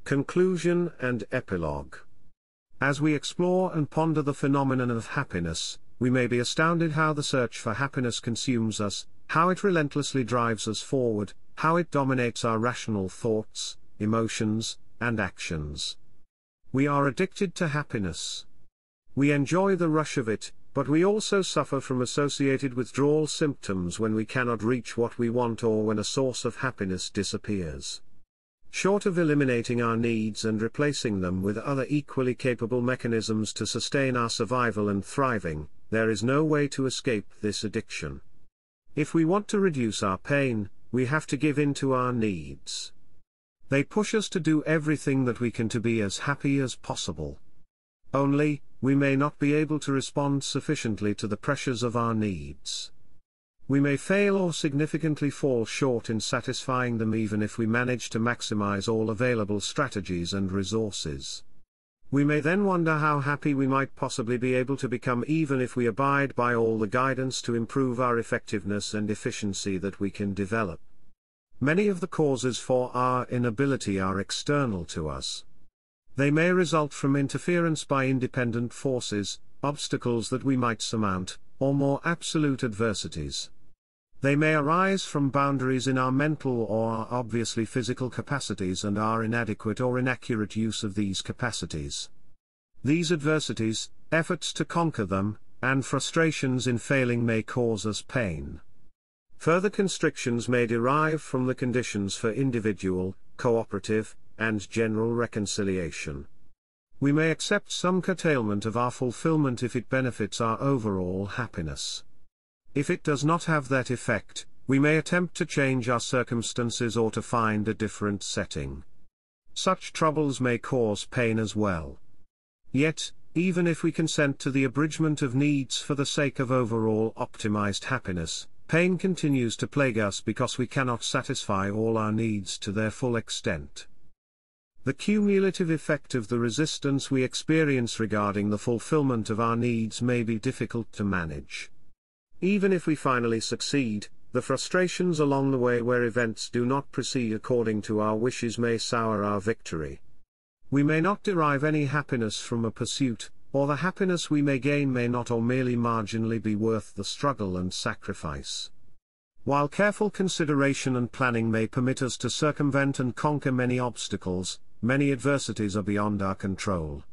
Conclusion and Epilogue. As we explore and ponder the phenomenon of happiness, we may be astounded how the search for happiness consumes us, how it relentlessly drives us forward, how it dominates our rational thoughts, emotions, and actions. We are addicted to happiness. We enjoy the rush of it, but we also suffer from associated withdrawal symptoms when we cannot reach what we want or when a source of happiness disappears. Short of eliminating our needs and replacing them with other equally capable mechanisms to sustain our survival and thriving, there is no way to escape this addiction. If we want to reduce our pain, we have to give in to our needs. They push us to do everything that we can to be as happy as possible. Only, we may not be able to respond sufficiently to the pressures of our needs. We may fail or significantly fall short in satisfying them even if we manage to maximize all available strategies and resources. We may then wonder how happy we might possibly be able to become even if we abide by all the guidance to improve our effectiveness and efficiency that we can develop. Many of the causes for our inability are external to us. They may result from interference by independent forces, obstacles that we might surmount, or more absolute adversities. They may arise from boundaries in our mental or our obviously physical capacities and our inadequate or inaccurate use of these capacities. These adversities, efforts to conquer them, and frustrations in failing may cause us pain. Further constrictions may derive from the conditions for individual, cooperative, and general reconciliation. We may accept some curtailment of our fulfillment if it benefits our overall happiness. If it does not have that effect, we may attempt to change our circumstances or to find a different setting. Such troubles may cause pain as well. Yet, even if we consent to the abridgment of needs for the sake of overall optimized happiness, pain continues to plague us because we cannot satisfy all our needs to their full extent. The cumulative effect of the resistance we experience regarding the fulfillment of our needs may be difficult to manage. Even if we finally succeed, the frustrations along the way where events do not proceed according to our wishes may sour our victory. We may not derive any happiness from a pursuit, or the happiness we may gain may not or merely marginally be worth the struggle and sacrifice. While careful consideration and planning may permit us to circumvent and conquer many obstacles, many adversities are beyond our control.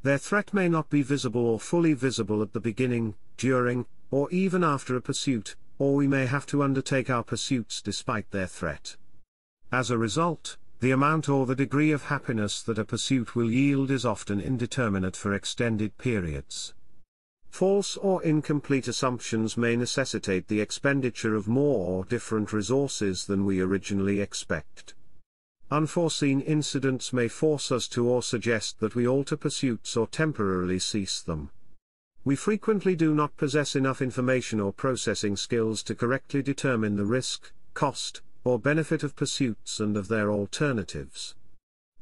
Their threat may not be visible or fully visible at the beginning, during, or even after a pursuit, or we may have to undertake our pursuits despite their threat. As a result, the amount or the degree of happiness that a pursuit will yield is often indeterminate for extended periods. False or incomplete assumptions may necessitate the expenditure of more or different resources than we originally expect. Unforeseen incidents may force us to or suggest that we alter pursuits or temporarily cease them. We frequently do not possess enough information or processing skills to correctly determine the risk, cost, or benefit of pursuits and of their alternatives.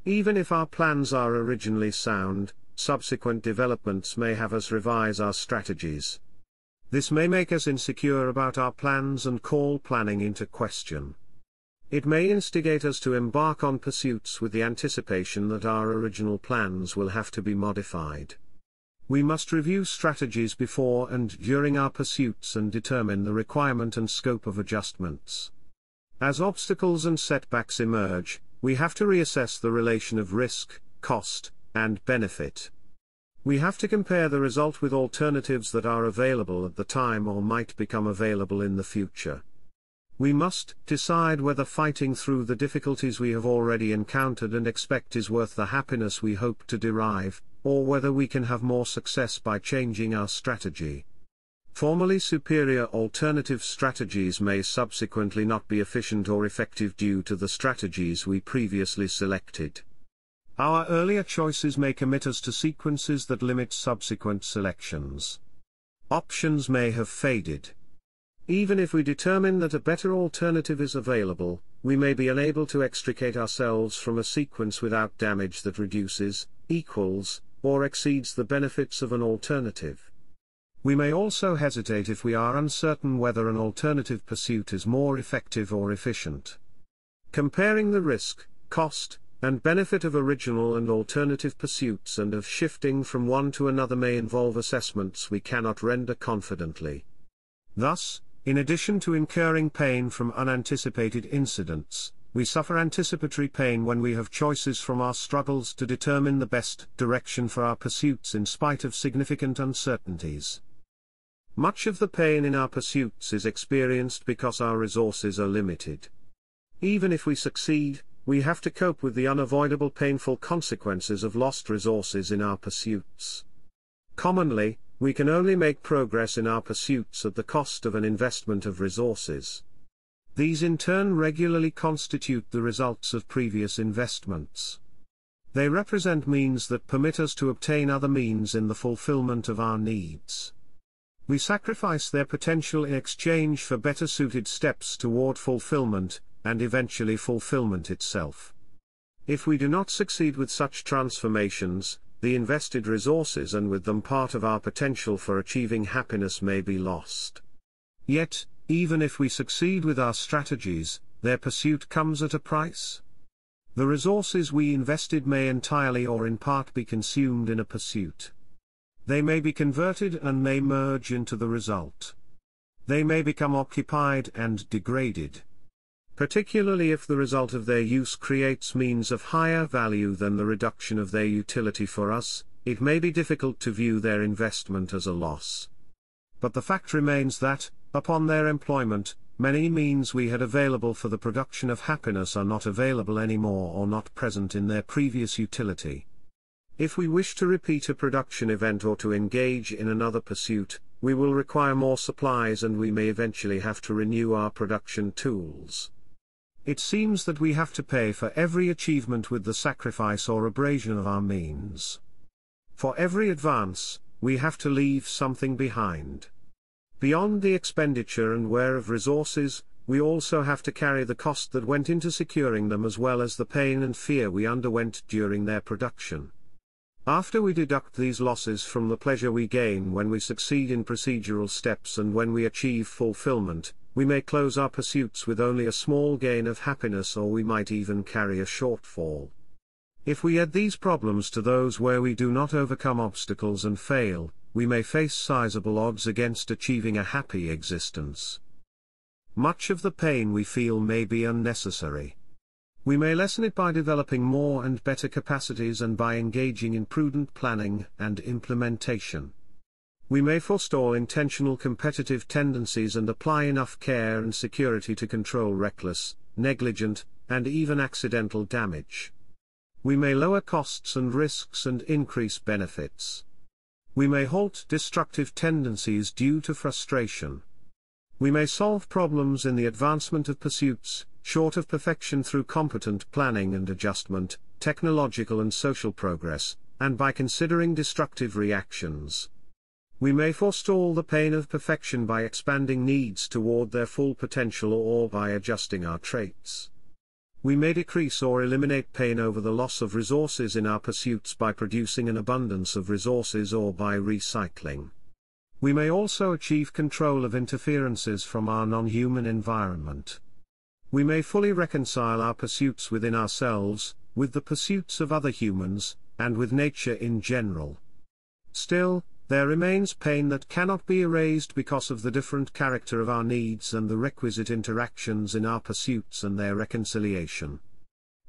Even if our plans are originally sound, subsequent developments may have us revise our strategies. This may make us insecure about our plans and call planning into question. It may instigate us to embark on pursuits with the anticipation that our original plans will have to be modified. We must review strategies before and during our pursuits and determine the requirement and scope of adjustments. As obstacles and setbacks emerge, we have to reassess the relation of risk, cost, and benefit. We have to compare the result with alternatives that are available at the time or might become available in the future. We must decide whether fighting through the difficulties we have already encountered and expect is worth the happiness we hope to derive, or whether we can have more success by changing our strategy. Formerly superior alternative strategies may subsequently not be efficient or effective due to the strategies we previously selected. Our earlier choices may commit us to sequences that limit subsequent selections. Options may have faded. Even if we determine that a better alternative is available, we may be unable to extricate ourselves from a sequence without damage that reduces, equals, or exceeds the benefits of an alternative. We may also hesitate if we are uncertain whether an alternative pursuit is more effective or efficient. Comparing the risk, cost, and benefit of original and alternative pursuits and of shifting from one to another may involve assessments we cannot render confidently. Thus, in addition to incurring pain from unanticipated incidents, we suffer anticipatory pain when we have choices from our struggles to determine the best direction for our pursuits in spite of significant uncertainties. Much of the pain in our pursuits is experienced because our resources are limited. Even if we succeed, we have to cope with the unavoidable painful consequences of lost resources in our pursuits. Commonly, we can only make progress in our pursuits at the cost of an investment of resources. These in turn regularly constitute the results of previous investments. They represent means that permit us to obtain other means in the fulfillment of our needs. We sacrifice their potential in exchange for better suited steps toward fulfillment, and eventually fulfillment itself. If we do not succeed with such transformations, the invested resources and with them part of our potential for achieving happiness may be lost. Yet, even if we succeed with our strategies, their pursuit comes at a price. The resources we invested may entirely or in part be consumed in a pursuit. They may be converted and may merge into the result. They may become occupied and degraded. Particularly if the result of their use creates means of higher value than the reduction of their utility for us, it may be difficult to view their investment as a loss. But the fact remains that, upon their employment, many means we had available for the production of happiness are not available anymore or not present in their previous utility. If we wish to repeat a production event or to engage in another pursuit, we will require more supplies and we may eventually have to renew our production tools. It seems that we have to pay for every achievement with the sacrifice or abrasion of our means. For every advance, we have to leave something behind. Beyond the expenditure and wear of resources, we also have to carry the cost that went into securing them as well as the pain and fear we underwent during their production. After we deduct these losses from the pleasure we gain when we succeed in procedural steps and when we achieve fulfillment, we may close our pursuits with only a small gain of happiness, or we might even carry a shortfall. If we add these problems to those where we do not overcome obstacles and fail, we may face sizable odds against achieving a happy existence. Much of the pain we feel may be unnecessary. We may lessen it by developing more and better capacities and by engaging in prudent planning and implementation. We may forestall intentional competitive tendencies and apply enough care and security to control reckless, negligent, and even accidental damage. We may lower costs and risks and increase benefits. We may halt destructive tendencies due to frustration. We may solve problems in the advancement of pursuits, short of perfection, through competent planning and adjustment, technological and social progress, and by considering destructive reactions. We may forestall the pain of perfection by expanding needs toward their full potential or by adjusting our traits. We may decrease or eliminate pain over the loss of resources in our pursuits by producing an abundance of resources or by recycling. We may also achieve control of interferences from our non-human environment. We may fully reconcile our pursuits within ourselves, with the pursuits of other humans, and with nature in general. Still, there remains pain that cannot be erased because of the different character of our needs and the requisite interactions in our pursuits and their reconciliation.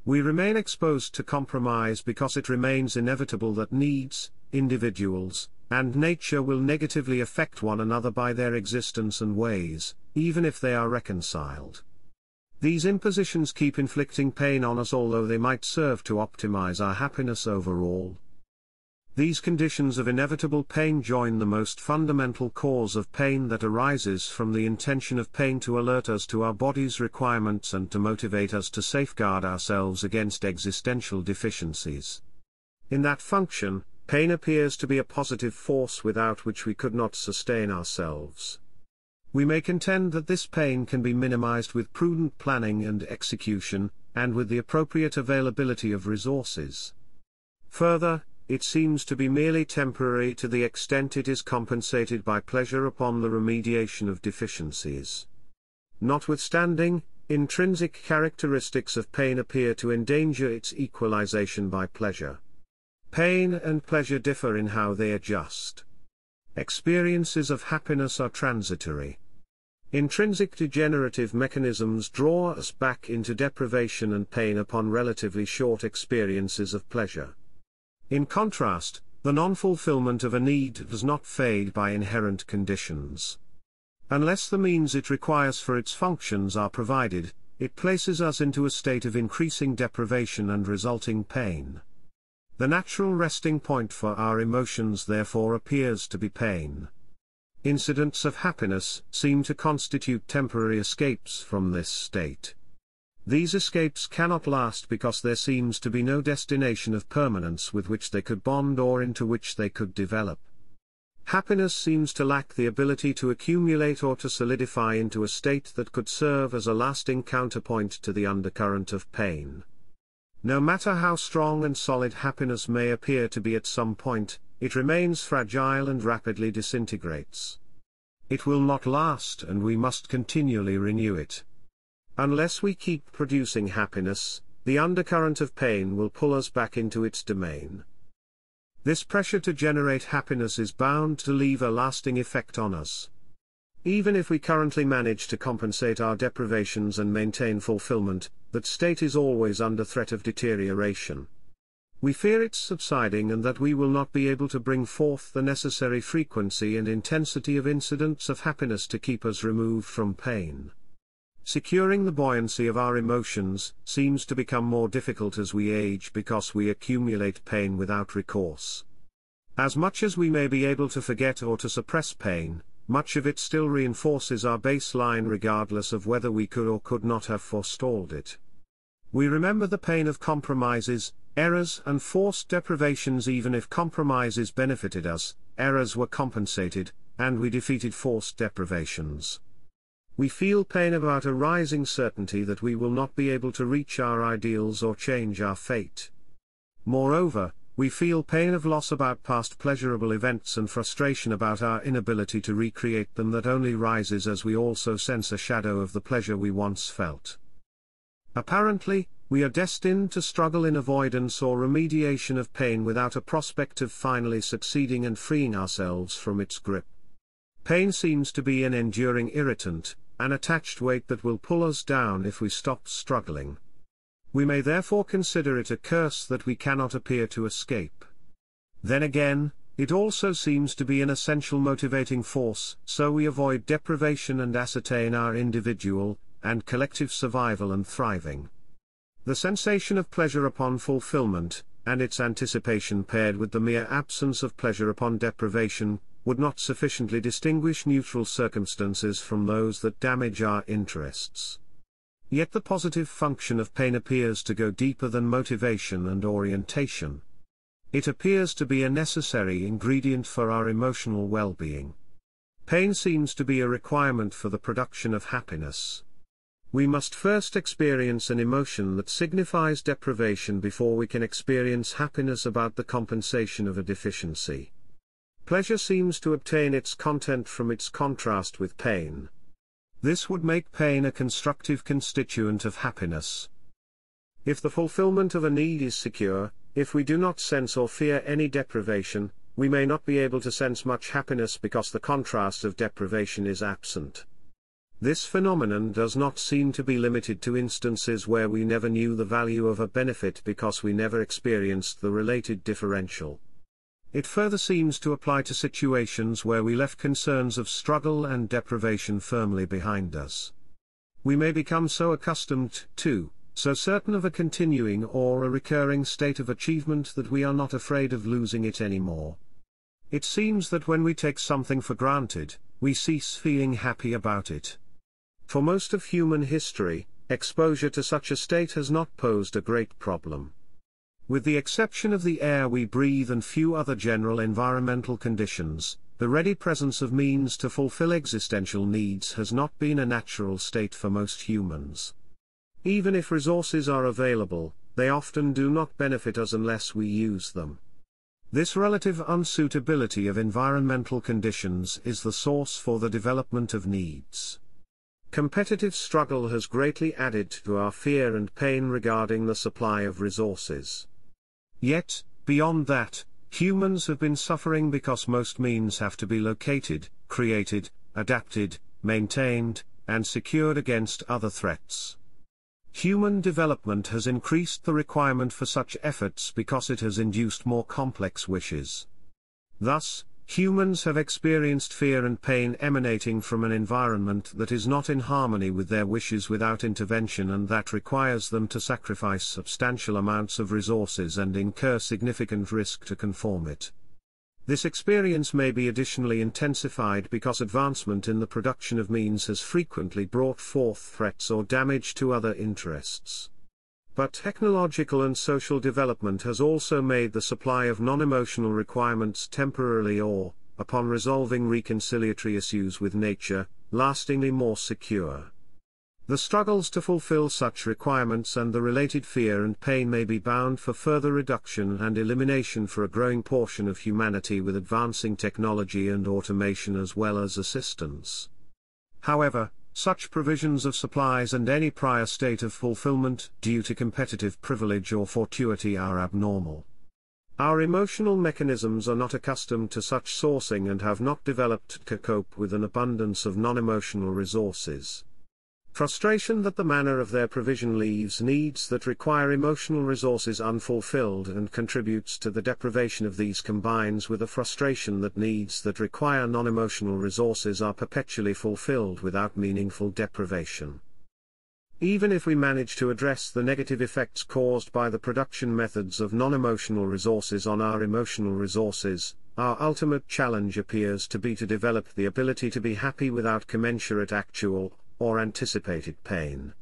We remain exposed to compromise because it remains inevitable that needs, individuals, and nature will negatively affect one another by their existence and ways, even if they are reconciled. These impositions keep inflicting pain on us, although they might serve to optimize our happiness overall. These conditions of inevitable pain join the most fundamental cause of pain that arises from the intention of pain to alert us to our body's requirements and to motivate us to safeguard ourselves against existential deficiencies. In that function, pain appears to be a positive force without which we could not sustain ourselves. We may contend that this pain can be minimized with prudent planning and execution, and with the appropriate availability of resources. Further, it seems to be merely temporary to the extent it is compensated by pleasure upon the remediation of deficiencies. Notwithstanding, Intrinsic characteristics of pain appear to endanger its equalization by pleasure. Pain and pleasure differ in how they adjust. Experiences of happiness are transitory. Intrinsic degenerative mechanisms draw us back into deprivation and pain upon relatively short experiences of pleasure. In contrast, the non-fulfillment of a need does not fade by inherent conditions. Unless the means it requires for its functions are provided, it places us into a state of increasing deprivation and resulting pain. The natural resting point for our emotions therefore appears to be pain. Incidents of happiness seem to constitute temporary escapes from this state. These escapes cannot last because there seems to be no destination of permanence with which they could bond or into which they could develop. Happiness seems to lack the ability to accumulate or to solidify into a state that could serve as a lasting counterpoint to the undercurrent of pain. No matter how strong and solid happiness may appear to be at some point, it remains fragile and rapidly disintegrates. It will not last and we must continually renew it. Unless we keep producing happiness, the undercurrent of pain will pull us back into its domain. This pressure to generate happiness is bound to leave a lasting effect on us. Even if we currently manage to compensate our deprivations and maintain fulfillment, that state is always under threat of deterioration. We fear its subsiding and that we will not be able to bring forth the necessary frequency and intensity of incidents of happiness to keep us removed from pain. Securing the buoyancy of our emotions seems to become more difficult as we age because we accumulate pain without recourse. As much as we may be able to forget or to suppress pain, much of it still reinforces our baseline regardless of whether we could or could not have forestalled it. We remember the pain of compromises, errors and forced deprivations even if compromises benefited us, errors were compensated, and we defeated forced deprivations. We feel pain about a rising certainty that we will not be able to reach our ideals or change our fate. Moreover, we feel pain of loss about past pleasurable events and frustration about our inability to recreate them that only rises as we also sense a shadow of the pleasure we once felt. Apparently, we are destined to struggle in avoidance or remediation of pain without a prospect of finally succeeding and freeing ourselves from its grip. Pain seems to be an enduring irritant, an attached weight that will pull us down if we stop struggling. We may therefore consider it a curse that we cannot appear to escape. Then again, it also seems to be an essential motivating force, so we avoid deprivation and ascertain our individual and collective survival and thriving. The sensation of pleasure upon fulfillment, and its anticipation paired with the mere absence of pleasure upon deprivation, would not sufficiently distinguish neutral circumstances from those that damage our interests. Yet the positive function of pain appears to go deeper than motivation and orientation. It appears to be a necessary ingredient for our emotional well-being. Pain seems to be a requirement for the production of happiness. We must first experience an emotion that signifies deprivation before we can experience happiness about the compensation of a deficiency. Pleasure seems to obtain its content from its contrast with pain. This would make pain a constructive constituent of happiness. If the fulfillment of a need is secure, if we do not sense or fear any deprivation, we may not be able to sense much happiness because the contrast of deprivation is absent. This phenomenon does not seem to be limited to instances where we never knew the value of a benefit because we never experienced the related differential. It further seems to apply to situations where we left concerns of struggle and deprivation firmly behind us. We may become so accustomed to, so certain of a continuing or a recurring state of achievement that we are not afraid of losing it anymore. It seems that when we take something for granted, we cease feeling happy about it. For most of human history, exposure to such a state has not posed a great problem. With the exception of the air we breathe and few other general environmental conditions, the ready presence of means to fulfill existential needs has not been a natural state for most humans. Even if resources are available, they often do not benefit us unless we use them. This relative unsuitability of environmental conditions is the source for the development of needs. Competitive struggle has greatly added to our fear and pain regarding the supply of resources. Yet, beyond that, humans have been suffering because most means have to be located, created, adapted, maintained, and secured against other threats. Human development has increased the requirement for such efforts because it has induced more complex wishes. Thus, humans have experienced fear and pain emanating from an environment that is not in harmony with their wishes without intervention, and that requires them to sacrifice substantial amounts of resources and incur significant risk to conform it. This experience may be additionally intensified because advancement in the production of means has frequently brought forth threats or damage to other interests. But technological and social development has also made the supply of non-emotional requirements temporarily or, upon resolving reconciliatory issues with nature, lastingly more secure. The struggles to fulfill such requirements and the related fear and pain may be bound for further reduction and elimination for a growing portion of humanity with advancing technology and automation as well as assistance. However, such provisions of supplies and any prior state of fulfillment due to competitive privilege or fortuity are abnormal. Our emotional mechanisms are not accustomed to such sourcing and have not developed to cope with an abundance of non-emotional resources. Frustration that the manner of their provision leaves needs that require emotional resources unfulfilled and contributes to the deprivation of these, combines with a frustration that needs that require non-emotional resources are perpetually fulfilled without meaningful deprivation. Even if we manage to address the negative effects caused by the production methods of non-emotional resources on our emotional resources, our ultimate challenge appears to be to develop the ability to be happy without commensurate actual or anticipated pain.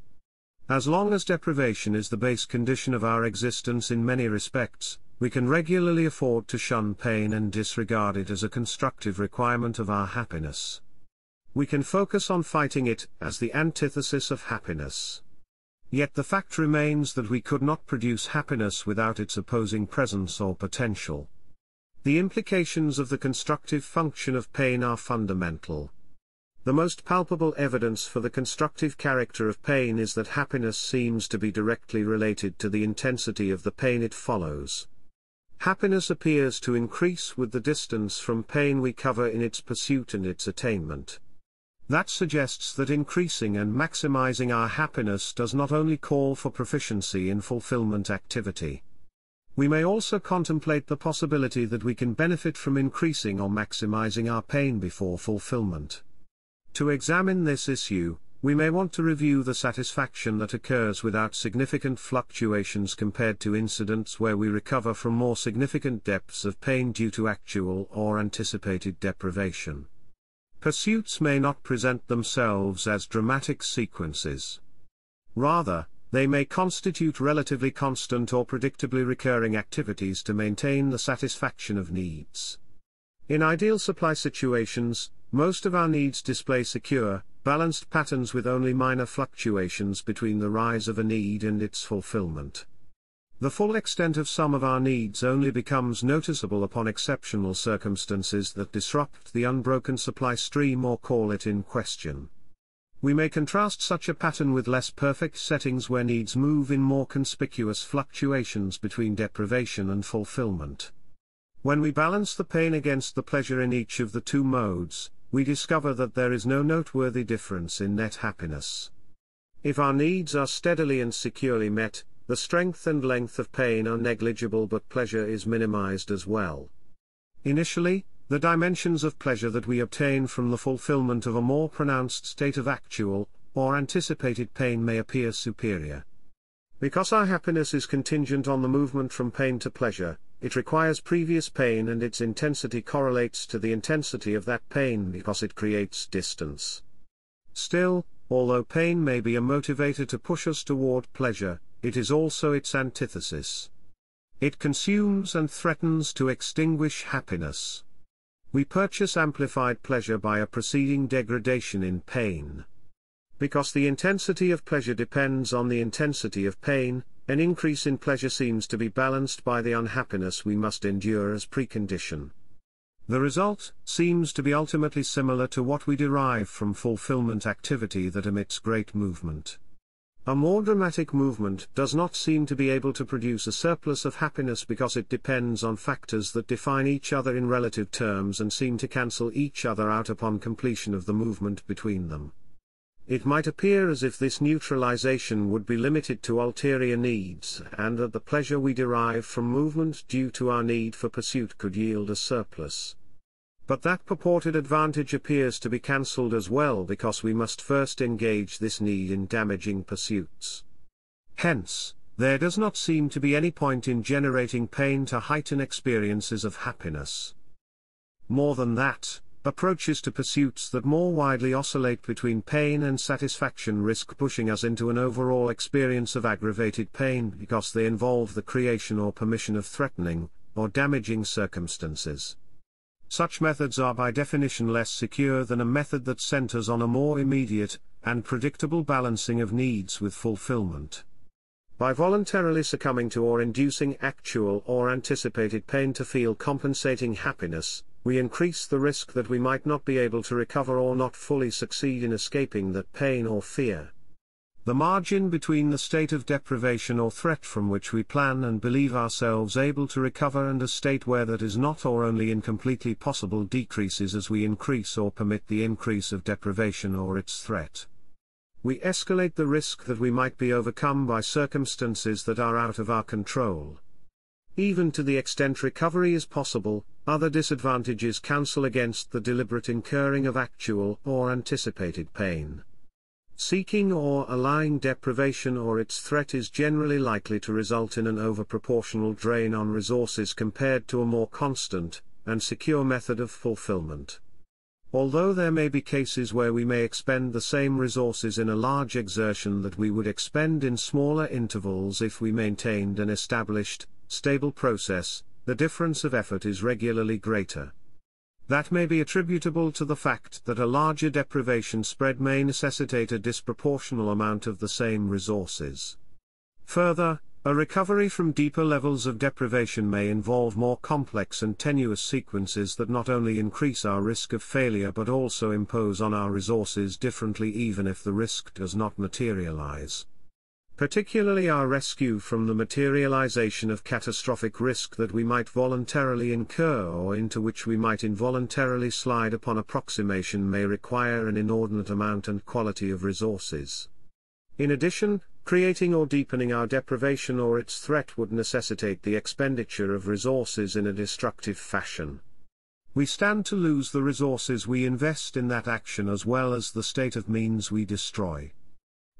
As long as deprivation is the base condition of our existence in many respects, we can regularly afford to shun pain and disregard it as a constructive requirement of our happiness. We can focus on fighting it as the antithesis of happiness. Yet the fact remains that we could not produce happiness without its opposing presence or potential. The implications of the constructive function of pain are fundamental. The most palpable evidence for the constructive character of pain is that happiness seems to be directly related to the intensity of the pain it follows. Happiness appears to increase with the distance from pain we cover in its pursuit and its attainment. That suggests that increasing and maximizing our happiness does not only call for proficiency in fulfillment activity. We may also contemplate the possibility that we can benefit from increasing or maximizing our pain before fulfillment. To examine this issue, we may want to review the satisfaction that occurs without significant fluctuations compared to incidents where we recover from more significant depths of pain due to actual or anticipated deprivation. Pursuits may not present themselves as dramatic sequences. Rather, they may constitute relatively constant or predictably recurring activities to maintain the satisfaction of needs. In ideal supply situations, most of our needs display secure, balanced patterns with only minor fluctuations between the rise of a need and its fulfillment. The full extent of some of our needs only becomes noticeable upon exceptional circumstances that disrupt the unbroken supply stream or call it in question. We may contrast such a pattern with less perfect settings where needs move in more conspicuous fluctuations between deprivation and fulfillment. When we balance the pain against the pleasure in each of the two modes, we discover that there is no noteworthy difference in net happiness. If our needs are steadily and securely met, the strength and length of pain are negligible, but pleasure is minimized as well. Initially, the dimensions of pleasure that we obtain from the fulfillment of a more pronounced state of actual or anticipated pain may appear superior. Because our happiness is contingent on the movement from pain to pleasure, it requires previous pain, and its intensity correlates to the intensity of that pain because it creates distance. Still, although pain may be a motivator to push us toward pleasure, it is also its antithesis. It consumes and threatens to extinguish happiness. We purchase amplified pleasure by a preceding degradation in pain. Because the intensity of pleasure depends on the intensity of pain, an increase in pleasure seems to be balanced by the unhappiness we must endure as precondition. The result seems to be ultimately similar to what we derive from fulfillment activity that emits great movement. A more dramatic movement does not seem to be able to produce a surplus of happiness because it depends on factors that define each other in relative terms and seem to cancel each other out upon completion of the movement between them. It might appear as if this neutralization would be limited to ulterior needs, and that the pleasure we derive from movement due to our need for pursuit could yield a surplus. But that purported advantage appears to be cancelled as well because we must first engage this need in damaging pursuits. Hence, there does not seem to be any point in generating pain to heighten experiences of happiness. More than that, approaches to pursuits that more widely oscillate between pain and satisfaction risk pushing us into an overall experience of aggravated pain because they involve the creation or permission of threatening, or damaging circumstances. Such methods are by definition less secure than a method that centers on a more immediate and predictable balancing of needs with fulfillment. By voluntarily succumbing to or inducing actual or anticipated pain to feel compensating happiness, we increase the risk that we might not be able to recover or not fully succeed in escaping that pain or fear. The margin between the state of deprivation or threat from which we plan and believe ourselves able to recover and a state where that is not or only incompletely possible decreases as we increase or permit the increase of deprivation or its threat. We escalate the risk that we might be overcome by circumstances that are out of our control. Even to the extent recovery is possible, other disadvantages counsel against the deliberate incurring of actual or anticipated pain. Seeking or allowing deprivation or its threat is generally likely to result in an overproportional drain on resources compared to a more constant and secure method of fulfillment. Although there may be cases where we may expend the same resources in a large exertion that we would expend in smaller intervals if we maintained an established, stable process, the difference of effort is regularly greater. That may be attributable to the fact that a larger deprivation spread may necessitate a disproportional amount of the same resources. Further, a recovery from deeper levels of deprivation may involve more complex and tenuous sequences that not only increase our risk of failure but also impose on our resources differently even if the risk does not materialize. Particularly our rescue from the materialization of catastrophic risk that we might voluntarily incur or into which we might involuntarily slide upon approximation may require an inordinate amount and quality of resources. In addition, creating or deepening our deprivation or its threat would necessitate the expenditure of resources in a destructive fashion. We stand to lose the resources we invest in that action as well as the state of means we destroy.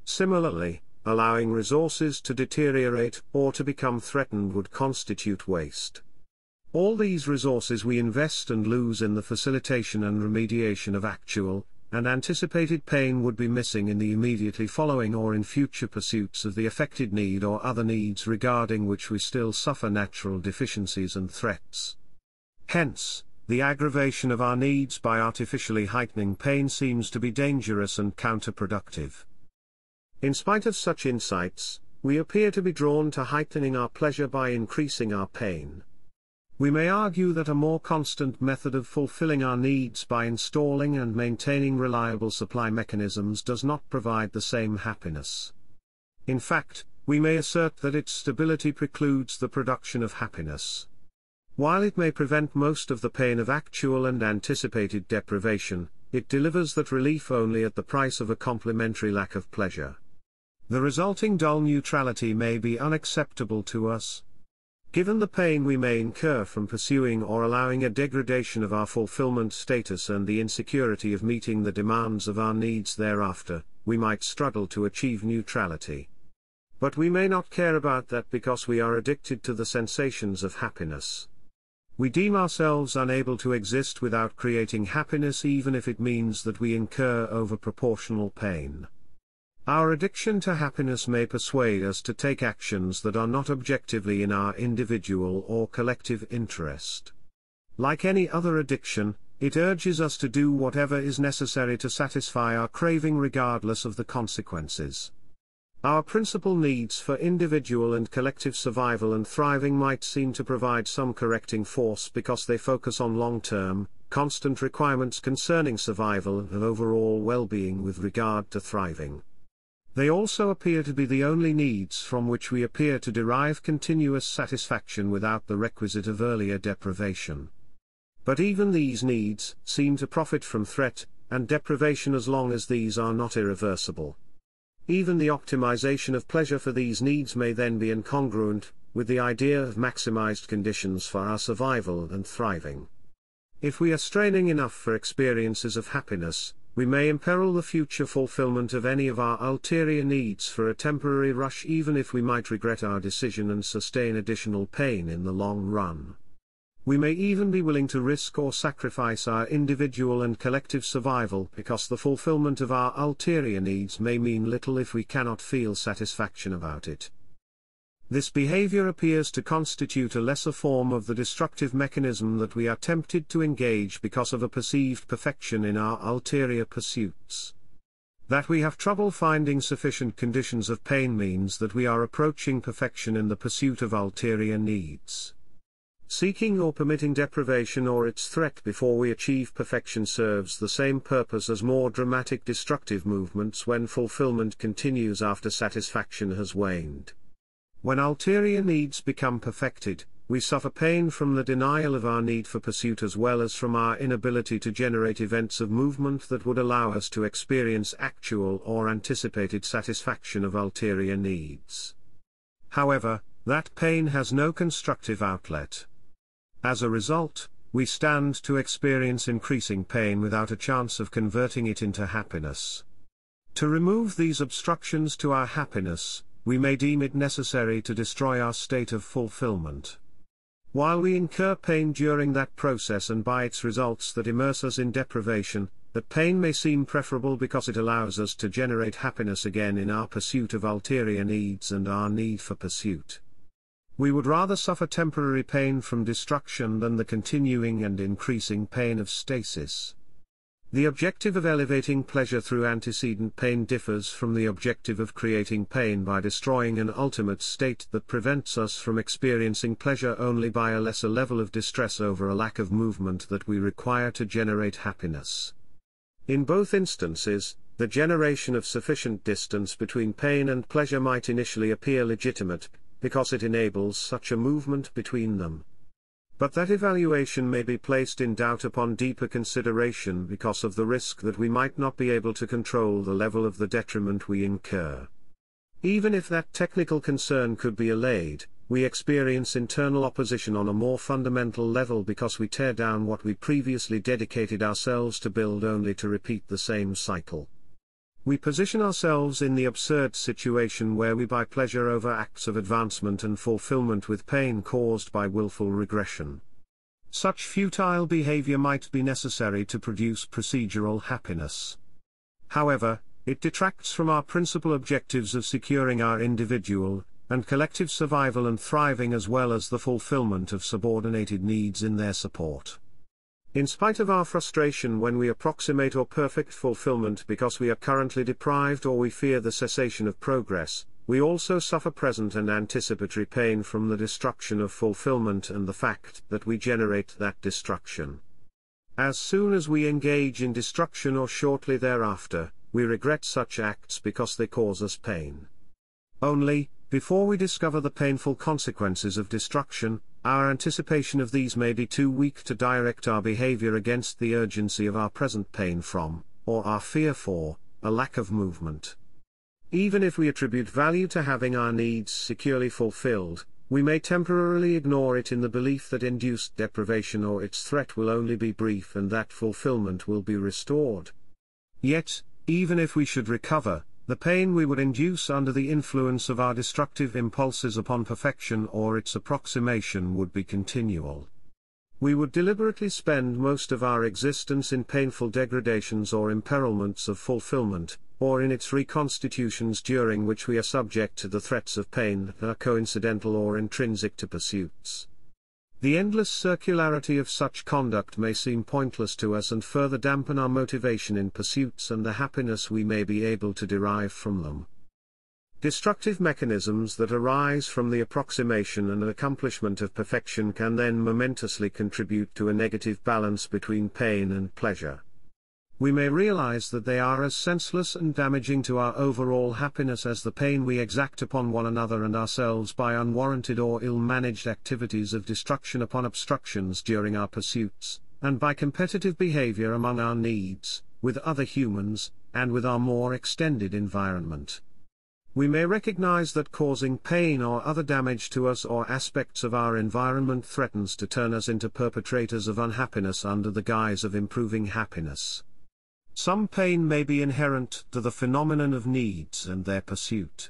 Similarly, allowing resources to deteriorate or to become threatened would constitute waste. All these resources we invest and lose in the facilitation and remediation of actual and anticipated pain would be missing in the immediately following or in future pursuits of the affected need or other needs regarding which we still suffer natural deficiencies and threats. Hence, the aggravation of our needs by artificially heightening pain seems to be dangerous and counterproductive. In spite of such insights, we appear to be drawn to heightening our pleasure by increasing our pain. We may argue that a more constant method of fulfilling our needs by installing and maintaining reliable supply mechanisms does not provide the same happiness. In fact, we may assert that its stability precludes the production of happiness. While it may prevent most of the pain of actual and anticipated deprivation, it delivers that relief only at the price of a complementary lack of pleasure. The resulting dull neutrality may be unacceptable to us. Given the pain we may incur from pursuing or allowing a degradation of our fulfillment status and the insecurity of meeting the demands of our needs thereafter, we might struggle to achieve neutrality. But we may not care about that because we are addicted to the sensations of happiness. We deem ourselves unable to exist without creating happiness even if it means that we incur overproportional pain. Our addiction to happiness may persuade us to take actions that are not objectively in our individual or collective interest. Like any other addiction, it urges us to do whatever is necessary to satisfy our craving regardless of the consequences. Our principal needs for individual and collective survival and thriving might seem to provide some correcting force because they focus on long-term, constant requirements concerning survival and overall well-being with regard to thriving. They also appear to be the only needs from which we appear to derive continuous satisfaction without the requisite of earlier deprivation. But even these needs seem to profit from threat and deprivation as long as these are not irreversible. Even the optimization of pleasure for these needs may then be incongruent with the idea of maximized conditions for our survival and thriving. If we are straining enough for experiences of happiness, we may imperil the future fulfillment of any of our ulterior needs for a temporary rush, even if we might regret our decision and sustain additional pain in the long run. We may even be willing to risk or sacrifice our individual and collective survival because the fulfillment of our ulterior needs may mean little if we cannot feel satisfaction about it. This behavior appears to constitute a lesser form of the destructive mechanism that we are tempted to engage because of a perceived perfection in our ulterior pursuits. That we have trouble finding sufficient conditions of pain means that we are approaching perfection in the pursuit of ulterior needs. Seeking or permitting deprivation or its threat before we achieve perfection serves the same purpose as more dramatic destructive movements when fulfillment continues after satisfaction has waned. When ulterior needs become perfected, we suffer pain from the denial of our need for pursuit as well as from our inability to generate events of movement that would allow us to experience actual or anticipated satisfaction of ulterior needs. However, that pain has no constructive outlet. As a result, we stand to experience increasing pain without a chance of converting it into happiness. To remove these obstructions to our happiness, we may deem it necessary to destroy our state of fulfillment. While we incur pain during that process and by its results that immerse us in deprivation, that pain may seem preferable because it allows us to generate happiness again in our pursuit of ulterior needs and our need for pursuit. We would rather suffer temporary pain from destruction than the continuing and increasing pain of stasis. The objective of elevating pleasure through antecedent pain differs from the objective of creating pain by destroying an ultimate state that prevents us from experiencing pleasure only by a lesser level of distress over a lack of movement that we require to generate happiness. In both instances, the generation of sufficient distance between pain and pleasure might initially appear legitimate, because it enables such a movement between them. But that evaluation may be placed in doubt upon deeper consideration because of the risk that we might not be able to control the level of the detriment we incur. Even if that technical concern could be allayed, we experience internal opposition on a more fundamental level because we tear down what we previously dedicated ourselves to build only to repeat the same cycle. We position ourselves in the absurd situation where we buy pleasure over acts of advancement and fulfillment with pain caused by willful regression. Such futile behavior might be necessary to produce procedural happiness. However, it detracts from our principal objectives of securing our individual and collective survival and thriving as well as the fulfillment of subordinated needs in their support. In spite of our frustration when we approximate or perfect fulfillment because we are currently deprived or we fear the cessation of progress, we also suffer present and anticipatory pain from the destruction of fulfillment and the fact that we generate that destruction. As soon as we engage in destruction or shortly thereafter, we regret such acts because they cause us pain. Only, before we discover the painful consequences of destruction, our anticipation of these may be too weak to direct our behavior against the urgency of our present pain from, or our fear for, a lack of movement. Even if we attribute value to having our needs securely fulfilled, we may temporarily ignore it in the belief that induced deprivation or its threat will only be brief and that fulfillment will be restored. Yet, even if we should recover, the pain we would induce under the influence of our destructive impulses upon perfection or its approximation would be continual. We would deliberately spend most of our existence in painful degradations or imperilments of fulfillment, or in its reconstitutions during which we are subject to the threats of pain that are coincidental or intrinsic to pursuits. The endless circularity of such conduct may seem pointless to us and further dampen our motivation in pursuits and the happiness we may be able to derive from them. Destructive mechanisms that arise from the approximation and accomplishment of perfection can then momentously contribute to a negative balance between pain and pleasure. We may realize that they are as senseless and damaging to our overall happiness as the pain we exact upon one another and ourselves by unwarranted or ill-managed activities of destruction upon obstructions during our pursuits, and by competitive behavior among our needs, with other humans, and with our more extended environment. We may recognize that causing pain or other damage to us or aspects of our environment threatens to turn us into perpetrators of unhappiness under the guise of improving happiness. Some pain may be inherent to the phenomenon of needs and their pursuit.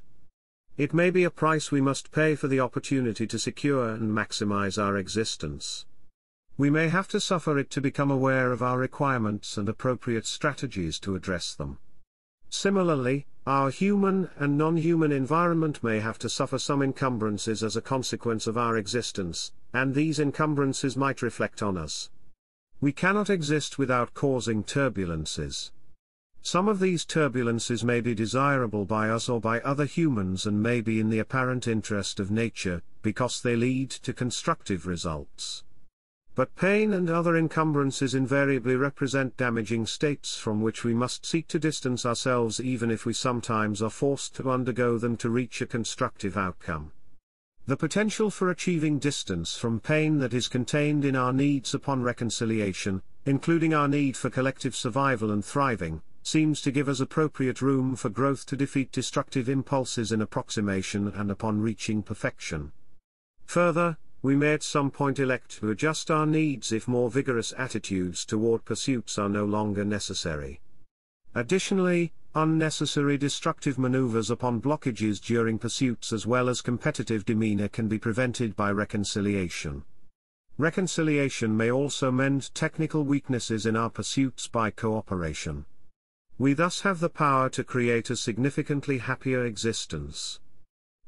It may be a price we must pay for the opportunity to secure and maximize our existence. We may have to suffer it to become aware of our requirements and appropriate strategies to address them. Similarly, our human and non-human environment may have to suffer some encumbrances as a consequence of our existence, and these encumbrances might reflect on us. We cannot exist without causing turbulences. Some of these turbulences may be desirable by us or by other humans and may be in the apparent interest of nature, because they lead to constructive results. But pain and other encumbrances invariably represent damaging states from which we must seek to distance ourselves even if we sometimes are forced to undergo them to reach a constructive outcome. The potential for achieving distance from pain that is contained in our needs upon reconciliation, including our need for collective survival and thriving, seems to give us appropriate room for growth to defeat destructive impulses in approximation and upon reaching perfection. Further, we may at some point elect to adjust our needs if more vigorous attitudes toward pursuits are no longer necessary. Additionally, unnecessary destructive maneuvers upon blockages during pursuits as well as competitive demeanor can be prevented by reconciliation. Reconciliation may also mend technical weaknesses in our pursuits by cooperation. We thus have the power to create a significantly happier existence.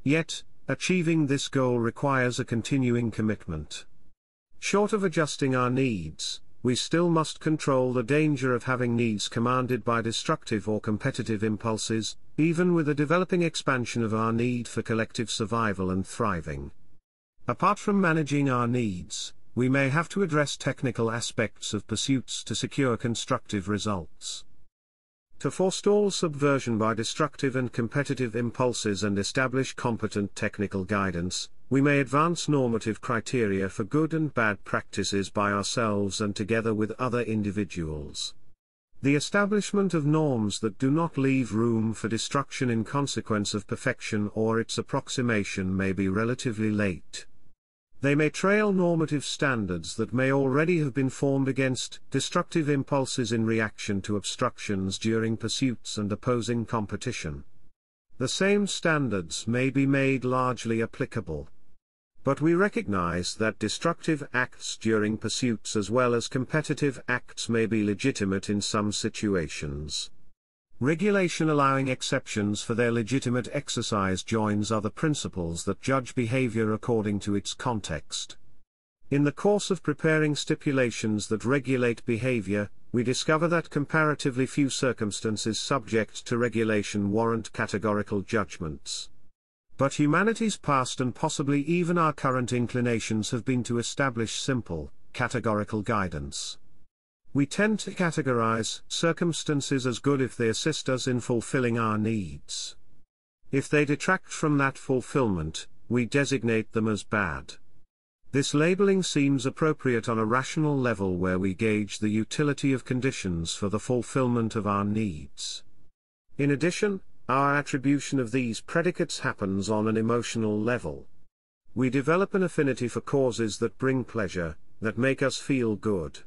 Yet, achieving this goal requires a continuing commitment. Short of adjusting our needs, we still must control the danger of having needs commanded by destructive or competitive impulses, even with a developing expansion of our need for collective survival and thriving. Apart from managing our needs, we may have to address technical aspects of pursuits to secure constructive results. To forestall subversion by destructive and competitive impulses and establish competent technical guidance, we may advance normative criteria for good and bad practices by ourselves and together with other individuals. The establishment of norms that do not leave room for destruction in consequence of perfection or its approximation may be relatively late. They may trail normative standards that may already have been formed against destructive impulses in reaction to obstructions during pursuits and opposing competition. The same standards may be made largely applicable. But we recognize that destructive acts during pursuits as well as competitive acts may be legitimate in some situations. Regulation allowing exceptions for their legitimate exercise joins other principles that judge behavior according to its context. In the course of preparing stipulations that regulate behavior, we discover that comparatively few circumstances subject to regulation warrant categorical judgments. But humanity's past and possibly even our current inclinations have been to establish simple, categorical guidance. We tend to categorize circumstances as good if they assist us in fulfilling our needs. If they detract from that fulfillment, we designate them as bad. This labeling seems appropriate on a rational level where we gauge the utility of conditions for the fulfillment of our needs. In addition, our attribution of these predicates happens on an emotional level. We develop an affinity for causes that bring pleasure, that make us feel good.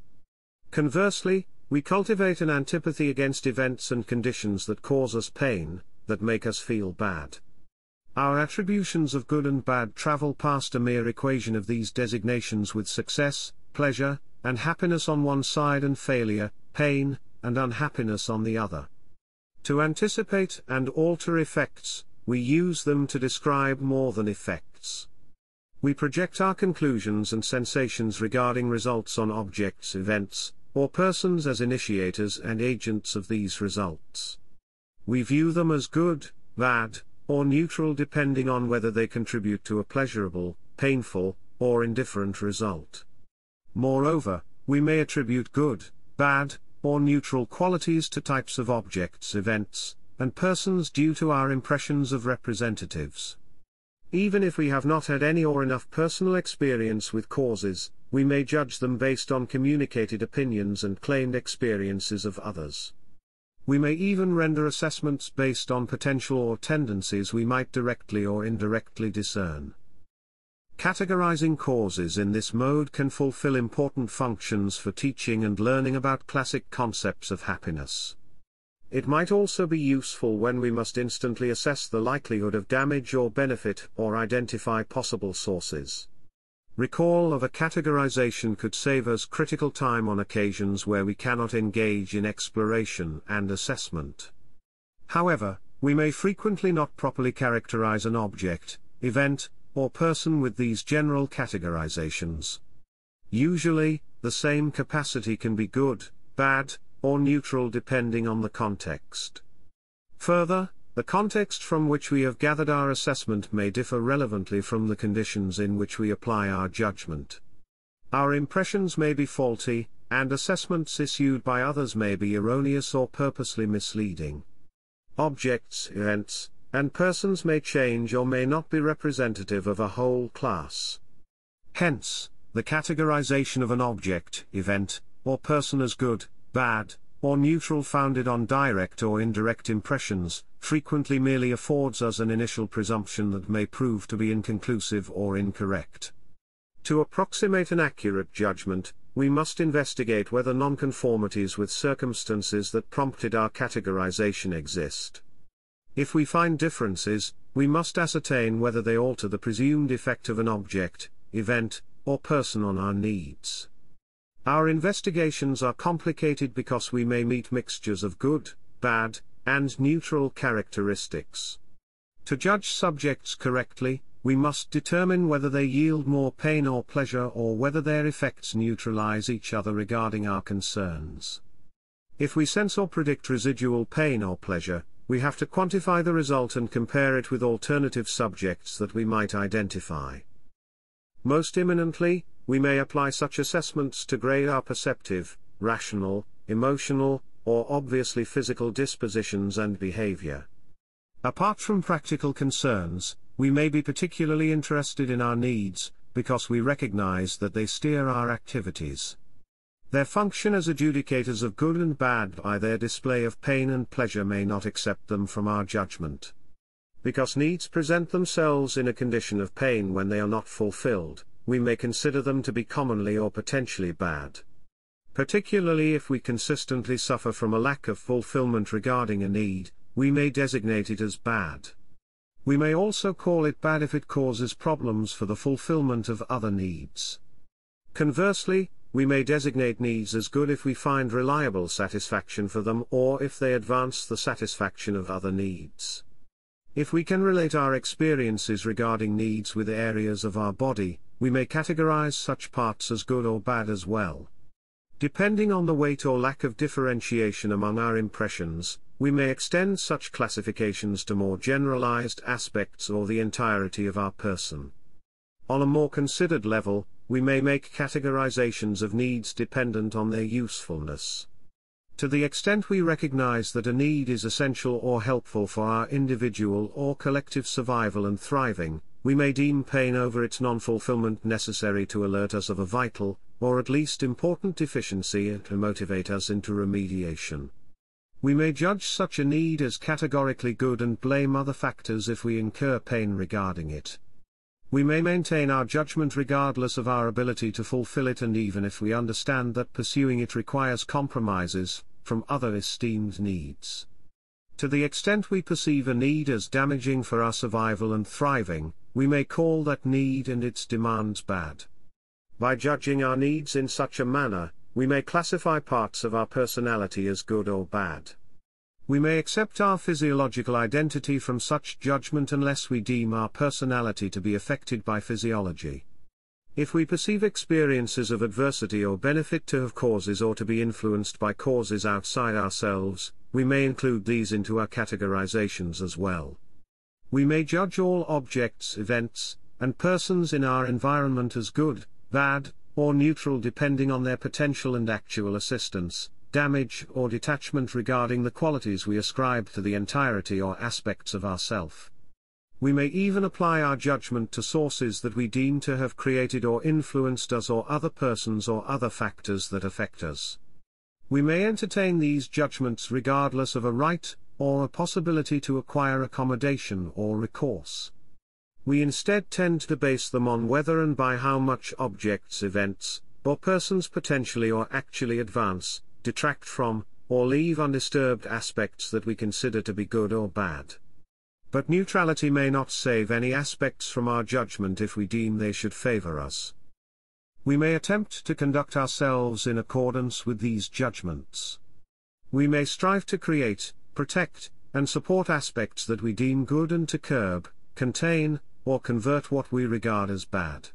Conversely, we cultivate an antipathy against events and conditions that cause us pain, that make us feel bad. Our attributions of good and bad travel past a mere equation of these designations with success, pleasure, and happiness on one side and failure, pain, and unhappiness on the other. To anticipate and alter effects, we use them to describe more than effects. We project our conclusions and sensations regarding results on objects, events, or persons as initiators and agents of these results. We view them as good, bad, or neutral depending on whether they contribute to a pleasurable, painful, or indifferent result. Moreover, we may attribute good, bad, or neutral qualities to types of objects, events, and persons due to our impressions of representatives. Even if we have not had any or enough personal experience with causes, we may judge them based on communicated opinions and claimed experiences of others. We may even render assessments based on potential or tendencies we might directly or indirectly discern. Categorizing causes in this mode can fulfill important functions for teaching and learning about classic concepts of happiness. It might also be useful when we must instantly assess the likelihood of damage or benefit or identify possible sources. Recall of a categorization could save us critical time on occasions where we cannot engage in exploration and assessment. However, we may frequently not properly characterize an object, event, or person with these general categorizations. Usually, the same capacity can be good, bad, or neutral depending on the context. Further, the context from which we have gathered our assessment may differ relevantly from the conditions in which we apply our judgment. Our impressions may be faulty, and assessments issued by others may be erroneous or purposely misleading. Objects, events, and persons may change or may not be representative of a whole class. Hence, the categorization of an object, event, or person as good, bad, or neutral founded on direct or indirect impressions, frequently merely affords us an initial presumption that may prove to be inconclusive or incorrect. To approximate an accurate judgment, we must investigate whether nonconformities with circumstances that prompted our categorization exist. If we find differences, we must ascertain whether they alter the presumed effect of an object, event, or person on our needs. Our investigations are complicated because we may meet mixtures of good, bad, and neutral characteristics. To judge subjects correctly, we must determine whether they yield more pain or pleasure or whether their effects neutralize each other regarding our concerns. If we sense or predict residual pain or pleasure, we have to quantify the result and compare it with alternative subjects that we might identify. Most imminently, we may apply such assessments to grade our perceptive, rational, emotional, or obviously physical dispositions and behavior. Apart from practical concerns, we may be particularly interested in our needs, because we recognize that they steer our activities. Their function as adjudicators of good and bad by their display of pain and pleasure may not accept them from our judgment. Because needs present themselves in a condition of pain when they are not fulfilled, we may consider them to be commonly or potentially bad. Particularly if we consistently suffer from a lack of fulfillment regarding a need, we may designate it as bad. We may also call it bad if it causes problems for the fulfillment of other needs. Conversely, we may designate needs as good if we find reliable satisfaction for them or if they advance the satisfaction of other needs. If we can relate our experiences regarding needs with areas of our body, we may categorize such parts as good or bad as well. Depending on the weight or lack of differentiation among our impressions, we may extend such classifications to more generalized aspects or the entirety of our person. On a more considered level, we may make categorizations of needs dependent on their usefulness. To the extent we recognize that a need is essential or helpful for our individual or collective survival and thriving, we may deem pain over its non-fulfillment necessary to alert us of a vital, or at least important deficiency and to motivate us into remediation. We may judge such a need as categorically good and blame other factors if we incur pain regarding it. We may maintain our judgment regardless of our ability to fulfill it, and even if we understand that pursuing it requires compromises from other esteemed needs. To the extent we perceive a need as damaging for our survival and thriving, we may call that need and its demands bad. By judging our needs in such a manner, we may classify parts of our personality as good or bad. We may accept our physiological identity from such judgment unless we deem our personality to be affected by physiology. If we perceive experiences of adversity or benefit to have causes or to be influenced by causes outside ourselves, we may include these into our categorizations as well. We may judge all objects, events, and persons in our environment as good, bad, or neutral depending on their potential and actual assistance, damage or detachment regarding the qualities we ascribe to the entirety or aspects of ourself. We may even apply our judgment to sources that we deem to have created or influenced us or other persons or other factors that affect us. We may entertain these judgments regardless of a right, or a possibility to acquire accommodation or recourse. We instead tend to base them on whether and by how much objects, events, or persons potentially or actually advance, detract from, or leave undisturbed aspects that we consider to be good or bad. But neutrality may not save any aspects from our judgment if we deem they should favor us. We may attempt to conduct ourselves in accordance with these judgments. We may strive to create, protect, and support aspects that we deem good and to curb, contain, or convert what we regard as bad.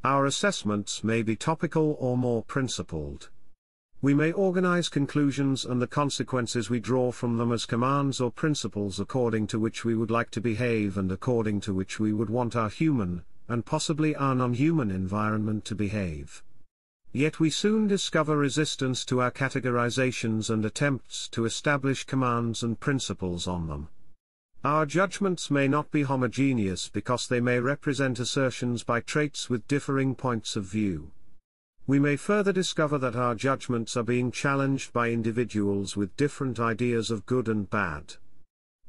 Our assessments may be topical or more principled. We may organize conclusions and the consequences we draw from them as commands or principles according to which we would like to behave and according to which we would want our human, and possibly our non-human environment to behave. Yet we soon discover resistance to our categorizations and attempts to establish commands and principles on them. Our judgments may not be homogeneous because they may represent assertions by traits with differing points of view. We may further discover that our judgments are being challenged by individuals with different ideas of good and bad.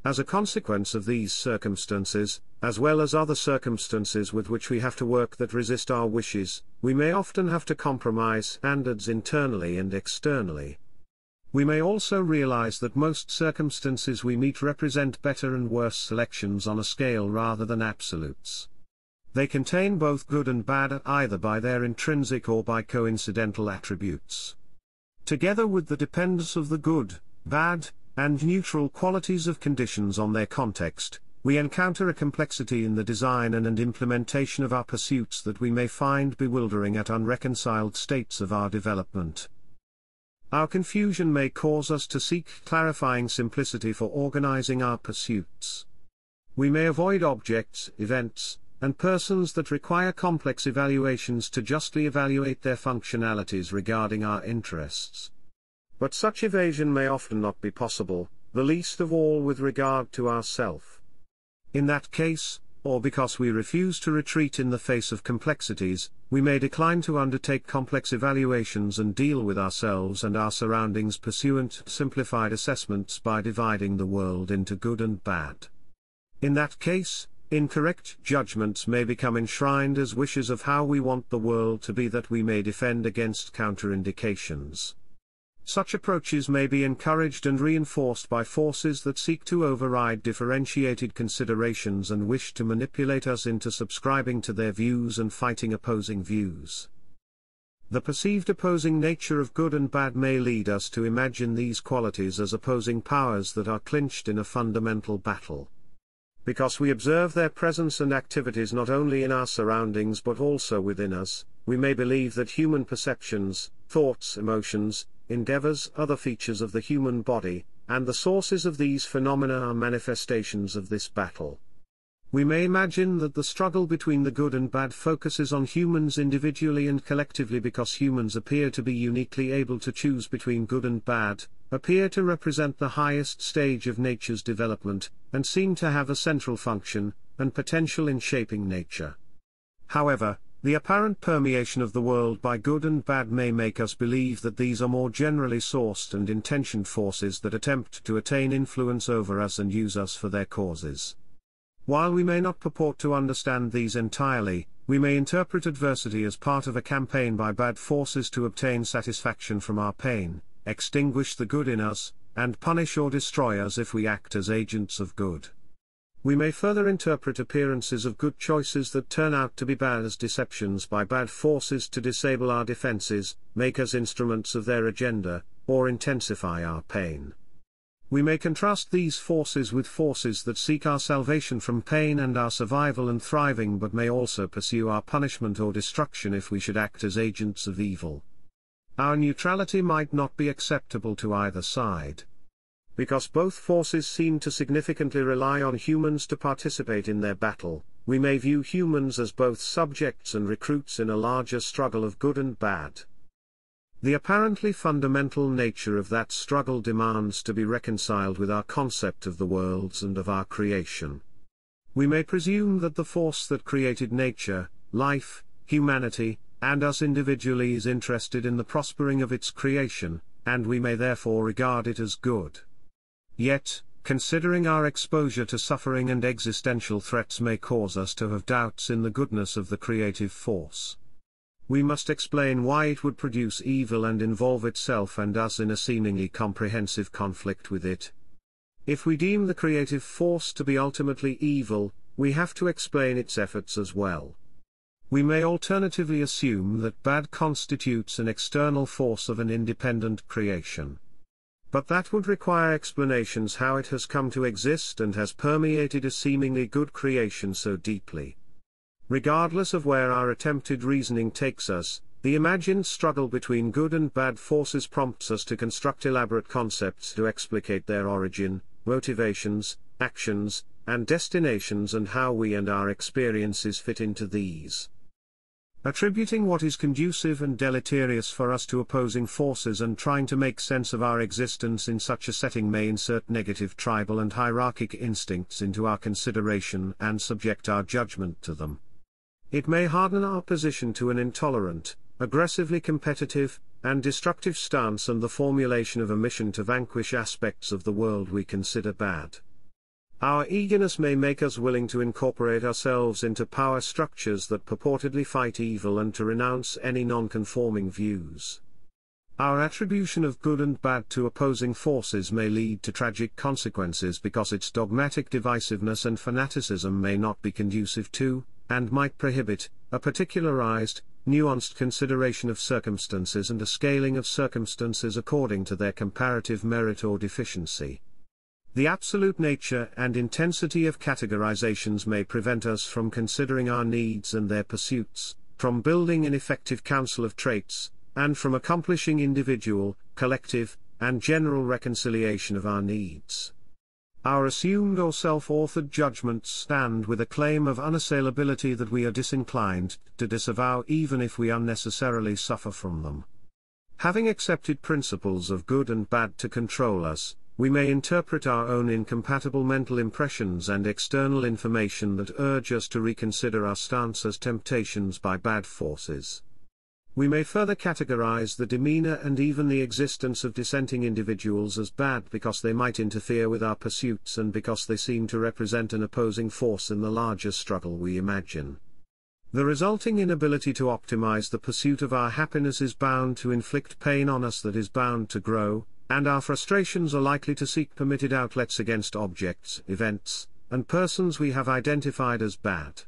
As a consequence of these circumstances, as well as other circumstances with which we have to work that resist our wishes, we may often have to compromise standards internally and externally. We may also realize that most circumstances we meet represent better and worse selections on a scale rather than absolutes. They contain both good and bad either by their intrinsic or by coincidental attributes. Together with the dependence of the good, bad, and neutral qualities of conditions on their context, we encounter a complexity in the design and implementation of our pursuits that we may find bewildering at unreconciled states of our development. Our confusion may cause us to seek clarifying simplicity for organizing our pursuits. We may avoid objects, events, and persons that require complex evaluations to justly evaluate their functionalities regarding our interests. But such evasion may often not be possible, the least of all with regard to ourself. In that case, or because we refuse to retreat in the face of complexities, we may decline to undertake complex evaluations and deal with ourselves and our surroundings pursuant to simplified assessments by dividing the world into good and bad. In that case, incorrect judgments may become enshrined as wishes of how we want the world to be that we may defend against counterindications. Such approaches may be encouraged and reinforced by forces that seek to override differentiated considerations and wish to manipulate us into subscribing to their views and fighting opposing views. The perceived opposing nature of good and bad may lead us to imagine these qualities as opposing powers that are clinched in a fundamental battle. Because we observe their presence and activities not only in our surroundings but also within us, we may believe that human perceptions, thoughts, emotions, endeavors, other features of the human body, and the sources of these phenomena are manifestations of this battle. We may imagine that the struggle between the good and bad focuses on humans individually and collectively because humans appear to be uniquely able to choose between good and bad, appear to represent the highest stage of nature's development, and seem to have a central function and potential in shaping nature. However, the apparent permeation of the world by good and bad may make us believe that these are more generally sourced and intentioned forces that attempt to attain influence over us and use us for their causes. While we may not purport to understand these entirely, we may interpret adversity as part of a campaign by bad forces to obtain satisfaction from our pain, extinguish the good in us, and punish or destroy us if we act as agents of good. We may further interpret appearances of good choices that turn out to be bad as deceptions by bad forces to disable our defenses, make us instruments of their agenda, or intensify our pain. We may contrast these forces with forces that seek our salvation from pain and our survival and thriving but may also pursue our punishment or destruction if we should act as agents of evil. Our neutrality might not be acceptable to either side. Because both forces seem to significantly rely on humans to participate in their battle, we may view humans as both subjects and recruits in a larger struggle of good and bad. The apparently fundamental nature of that struggle demands to be reconciled with our concept of the worlds and of our creation. We may presume that the force that created nature, life, humanity, and us individually is interested in the prospering of its creation, and we may therefore regard it as good. Yet, considering our exposure to suffering and existential threats may cause us to have doubts in the goodness of the creative force. We must explain why it would produce evil and involve itself and us in a seemingly comprehensive conflict with it. If we deem the creative force to be ultimately evil, we have to explain its efforts as well. We may alternatively assume that bad constitutes an external force of an independent creation. But that would require explanations how it has come to exist and has permeated a seemingly good creation so deeply. Regardless of where our attempted reasoning takes us, the imagined struggle between good and bad forces prompts us to construct elaborate concepts to explicate their origin, motivations, actions, and destinations and how we and our experiences fit into these. Attributing what is conducive and deleterious for us to opposing forces and trying to make sense of our existence in such a setting may insert negative tribal and hierarchic instincts into our consideration and subject our judgment to them. It may harden our position to an intolerant, aggressively competitive, and destructive stance and the formulation of a mission to vanquish aspects of the world we consider bad. Our eagerness may make us willing to incorporate ourselves into power structures that purportedly fight evil and to renounce any non-conforming views. Our attribution of good and bad to opposing forces may lead to tragic consequences because its dogmatic divisiveness and fanaticism may not be conducive to, and might prohibit, a particularized, nuanced consideration of circumstances and a scaling of circumstances according to their comparative merit or deficiency. The absolute nature and intensity of categorizations may prevent us from considering our needs and their pursuits, from building an effective council of traits, and from accomplishing individual, collective, and general reconciliation of our needs. Our assumed or self-authored judgments stand with a claim of unassailability that we are disinclined to disavow even if we unnecessarily suffer from them. Having accepted principles of good and bad to control us, we may interpret our own incompatible mental impressions and external information that urge us to reconsider our stance as temptations by bad forces. We may further categorize the demeanor and even the existence of dissenting individuals as bad because they might interfere with our pursuits and because they seem to represent an opposing force in the larger struggle we imagine. The resulting inability to optimize the pursuit of our happiness is bound to inflict pain on us that is bound to grow, and our frustrations are likely to seek permitted outlets against objects, events, and persons we have identified as bad.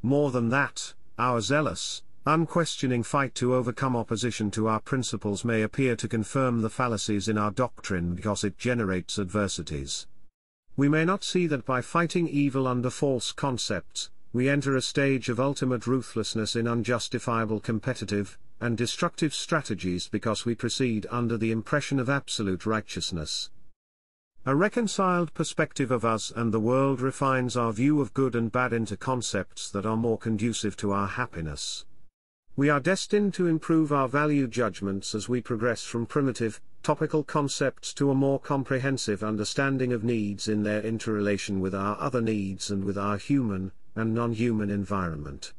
More than that, our zealous, unquestioning fight to overcome opposition to our principles may appear to confirm the fallacies in our doctrine because it generates adversities. We may not see that by fighting evil under false concepts, we enter a stage of ultimate ruthlessness in unjustifiable competitive and destructive strategies because we proceed under the impression of absolute righteousness. A reconciled perspective of us and the world refines our view of good and bad into concepts that are more conducive to our happiness. We are destined to improve our value judgments as we progress from primitive, topical concepts to a more comprehensive understanding of needs in their interrelation with our other needs and with our human and non-human environment.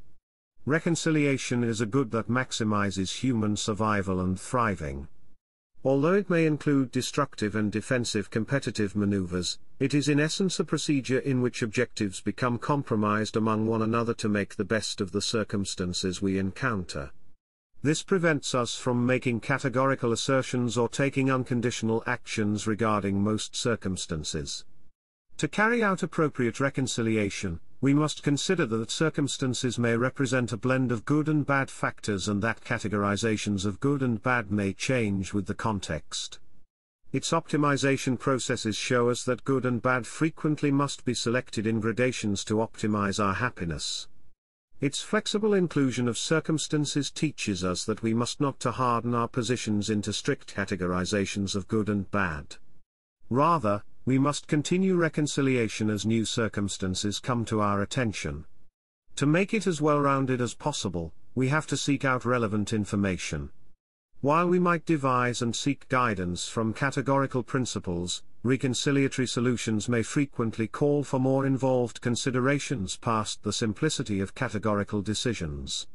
Reconciliation is a good that maximizes human survival and thriving. Although it may include destructive and defensive competitive maneuvers, it is in essence a procedure in which objectives become compromised among one another to make the best of the circumstances we encounter. This prevents us from making categorical assertions or taking unconditional actions regarding most circumstances. To carry out appropriate reconciliation, we must consider that circumstances may represent a blend of good and bad factors and that categorizations of good and bad may change with the context. Its optimization processes show us that good and bad frequently must be selected in gradations to optimize our happiness. Its flexible inclusion of circumstances teaches us that we must not to harden our positions into strict categorizations of good and bad. Rather, we must continue reconciliation as new circumstances come to our attention. To make it as well-rounded as possible, we have to seek out relevant information. While we might devise and seek guidance from categorical principles, reconciliatory solutions may frequently call for more involved considerations past the simplicity of categorical decisions.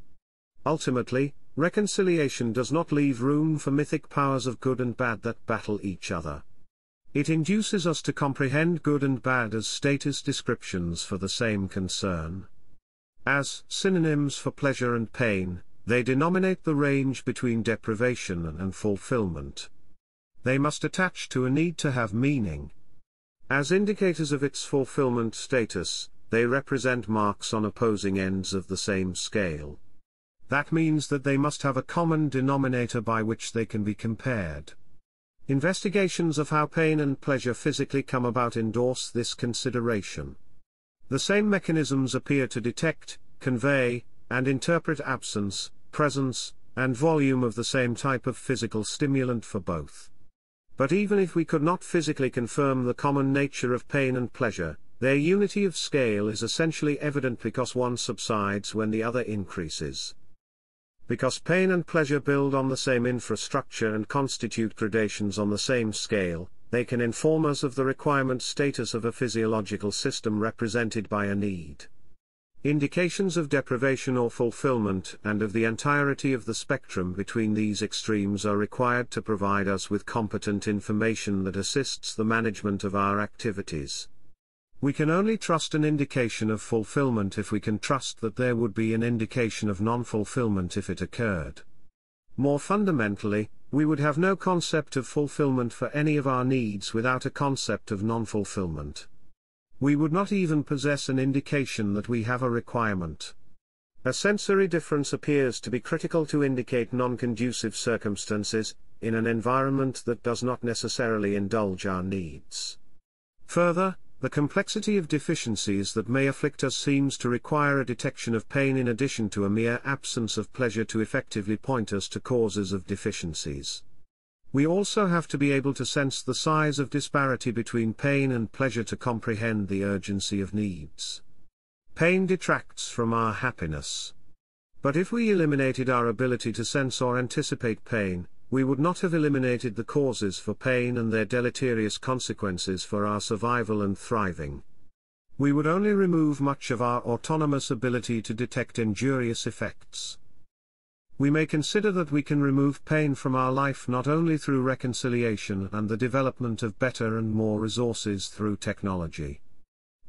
Ultimately, reconciliation does not leave room for mythic powers of good and bad that battle each other. It induces us to comprehend good and bad as status descriptions for the same concern. As synonyms for pleasure and pain, they denominate the range between deprivation and fulfillment. They must attach to a need to have meaning. As indicators of its fulfillment status, they represent marks on opposing ends of the same scale. That means that they must have a common denominator by which they can be compared. Investigations of how pain and pleasure physically come about endorse this consideration. The same mechanisms appear to detect, convey, and interpret absence, presence, and volume of the same type of physical stimulant for both. But even if we could not physically confirm the common nature of pain and pleasure, their unity of scale is essentially evident because one subsides when the other increases. Because pain and pleasure build on the same infrastructure and constitute gradations on the same scale, they can inform us of the requirement status of a physiological system represented by a need. Indications of deprivation or fulfillment and of the entirety of the spectrum between these extremes are required to provide us with competent information that assists the management of our activities. We can only trust an indication of fulfillment if we can trust that there would be an indication of non-fulfillment if it occurred. More fundamentally, we would have no concept of fulfillment for any of our needs without a concept of non-fulfillment. We would not even possess an indication that we have a requirement. A sensory difference appears to be critical to indicate non-conducive circumstances, in an environment that does not necessarily indulge our needs. Further, the complexity of deficiencies that may afflict us seems to require a detection of pain in addition to a mere absence of pleasure to effectively point us to causes of deficiencies. We also have to be able to sense the size of disparity between pain and pleasure to comprehend the urgency of needs. Pain detracts from our happiness. But if we eliminated our ability to sense or anticipate pain, we would not have eliminated the causes for pain and their deleterious consequences for our survival and thriving. We would only remove much of our autonomous ability to detect injurious effects. We may consider that we can remove pain from our life not only through reconciliation and the development of better and more resources through technology.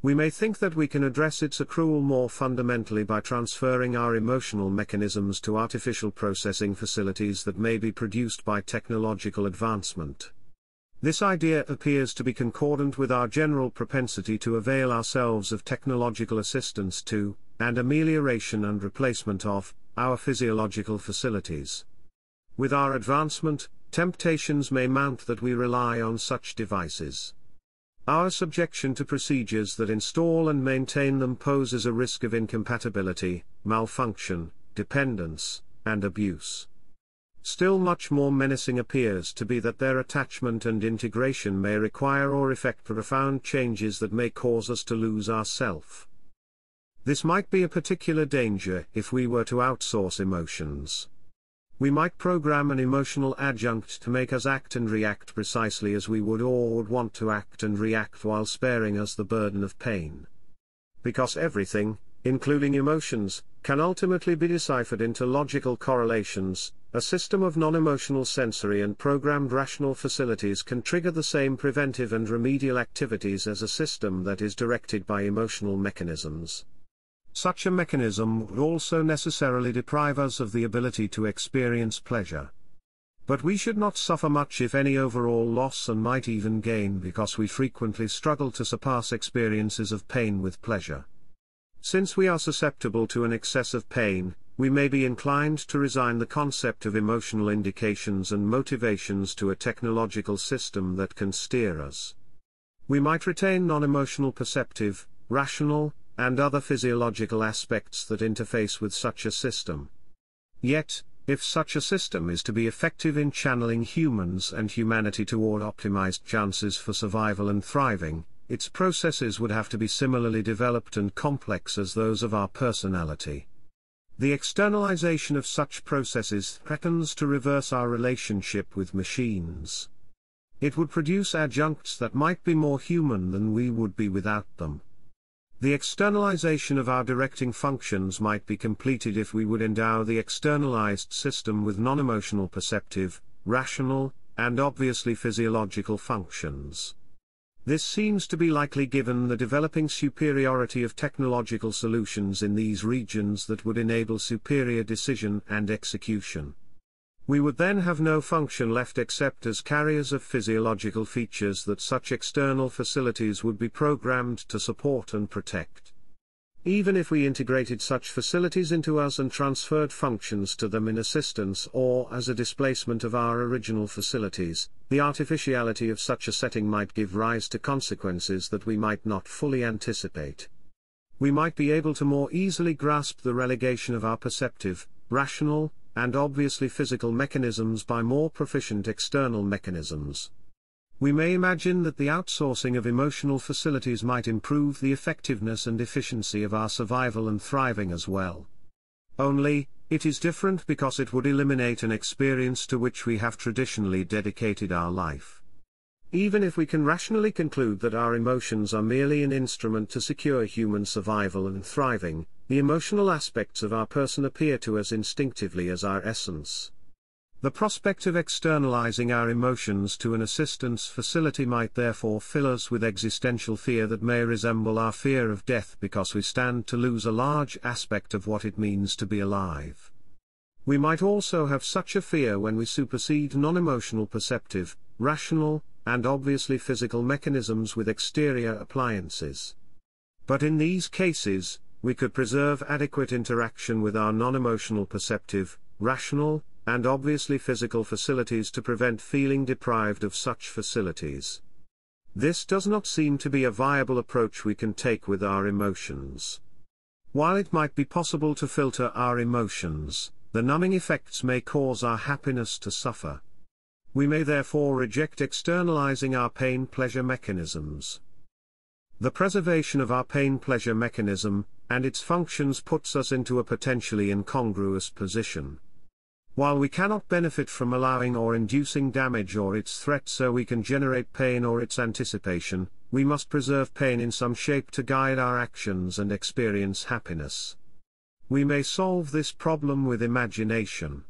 We may think that we can address its accrual more fundamentally by transferring our emotional mechanisms to artificial processing facilities that may be produced by technological advancement. This idea appears to be concordant with our general propensity to avail ourselves of technological assistance to, and amelioration and replacement of, our physiological facilities. With our advancement, temptations may mount that we rely on such devices. Our subjection to procedures that install and maintain them poses a risk of incompatibility, malfunction, dependence, and abuse. Still much more menacing appears to be that their attachment and integration may require or effect profound changes that may cause us to lose ourself. This might be a particular danger if we were to outsource emotions. We might program an emotional adjunct to make us act and react precisely as we would or would want to act and react while sparing us the burden of pain. Because everything, including emotions, can ultimately be deciphered into logical correlations, a system of non-emotional sensory and programmed rational facilities can trigger the same preventive and remedial activities as a system that is directed by emotional mechanisms. Such a mechanism would also necessarily deprive us of the ability to experience pleasure. But we should not suffer much if any overall loss and might even gain because we frequently struggle to surpass experiences of pain with pleasure. Since we are susceptible to an excess of pain, we may be inclined to resign the concept of emotional indications and motivations to a technological system that can steer us. We might retain non-emotional perceptive, rational, and other physiological aspects that interface with such a system. Yet, If such a system is to be effective in channeling humans and humanity toward optimized chances for survival and thriving, its processes would have to be similarly developed and complex as those of our personality. The externalization of such processes threatens to reverse our relationship with machines. It would produce adjuncts that might be more human than we would be without them. The externalization of our directing functions might be completed if we would endow the externalized system with non-emotional perceptive, rational, and obviously physiological functions. This seems to be likely given the developing superiority of technological solutions in these regions that would enable superior decision and execution. We would then have no function left except as carriers of physiological features that such external facilities would be programmed to support and protect. Even if we integrated such facilities into us and transferred functions to them in assistance or as a displacement of our original facilities, the artificiality of such a setting might give rise to consequences that we might not fully anticipate. We might be able to more easily grasp the relegation of our perceptive, rational, and obviously physical mechanisms by more proficient external mechanisms. We may imagine that the outsourcing of emotional facilities might improve the effectiveness and efficiency of our survival and thriving as well. Only, it is different because it would eliminate an experience to which we have traditionally dedicated our life. Even if we can rationally conclude that our emotions are merely an instrument to secure human survival and thriving, the emotional aspects of our person appear to us instinctively as our essence. The prospect of externalizing our emotions to an assistance facility might therefore fill us with existential fear that may resemble our fear of death because we stand to lose a large aspect of what it means to be alive. We might also have such a fear when we supersede non-emotional perceptive, rational, and obviously physical mechanisms with exterior appliances. But in these cases, we could preserve adequate interaction with our non-emotional perceptive, rational, and obviously physical facilities to prevent feeling deprived of such facilities. This does not seem to be a viable approach we can take with our emotions. While it might be possible to filter our emotions, the numbing effects may cause our happiness to suffer. We may therefore reject externalizing our pain-pleasure mechanisms. The preservation of our pain-pleasure mechanism, and its functions puts us into a potentially incongruous position. While we cannot benefit from allowing or inducing damage or its threat so we can generate pain or its anticipation, we must preserve pain in some shape to guide our actions and experience happiness. We may solve this problem with imagination.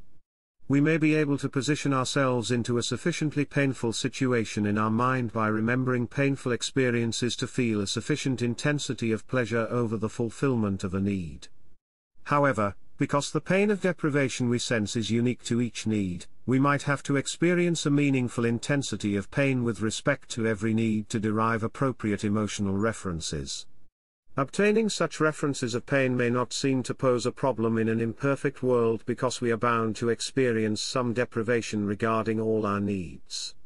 We may be able to position ourselves into a sufficiently painful situation in our mind by remembering painful experiences to feel a sufficient intensity of pleasure over the fulfillment of a need. However, because the pain of deprivation we sense is unique to each need, we might have to experience a meaningful intensity of pain with respect to every need to derive appropriate emotional references. Obtaining such references of pain may not seem to pose a problem in an imperfect world because we are bound to experience some deprivation regarding all our needs.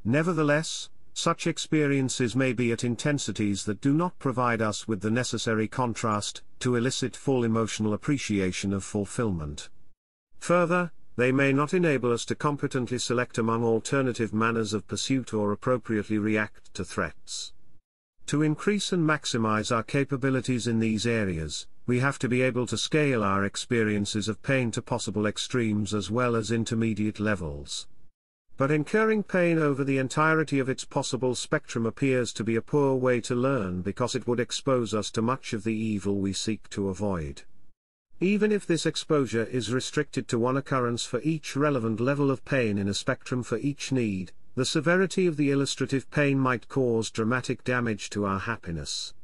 Nevertheless, such experiences may be at intensities that do not provide us with the necessary contrast to elicit full emotional appreciation of fulfillment. Further, they may not enable us to competently select among alternative manners of pursuit or appropriately react to threats. To increase and maximize our capabilities in these areas, we have to be able to scale our experiences of pain to possible extremes as well as intermediate levels. But incurring pain over the entirety of its possible spectrum appears to be a poor way to learn because it would expose us to much of the evil we seek to avoid. Even if this exposure is restricted to one occurrence for each relevant level of pain in a spectrum for each need, the severity of the illustrative pain might cause dramatic damage to our happiness.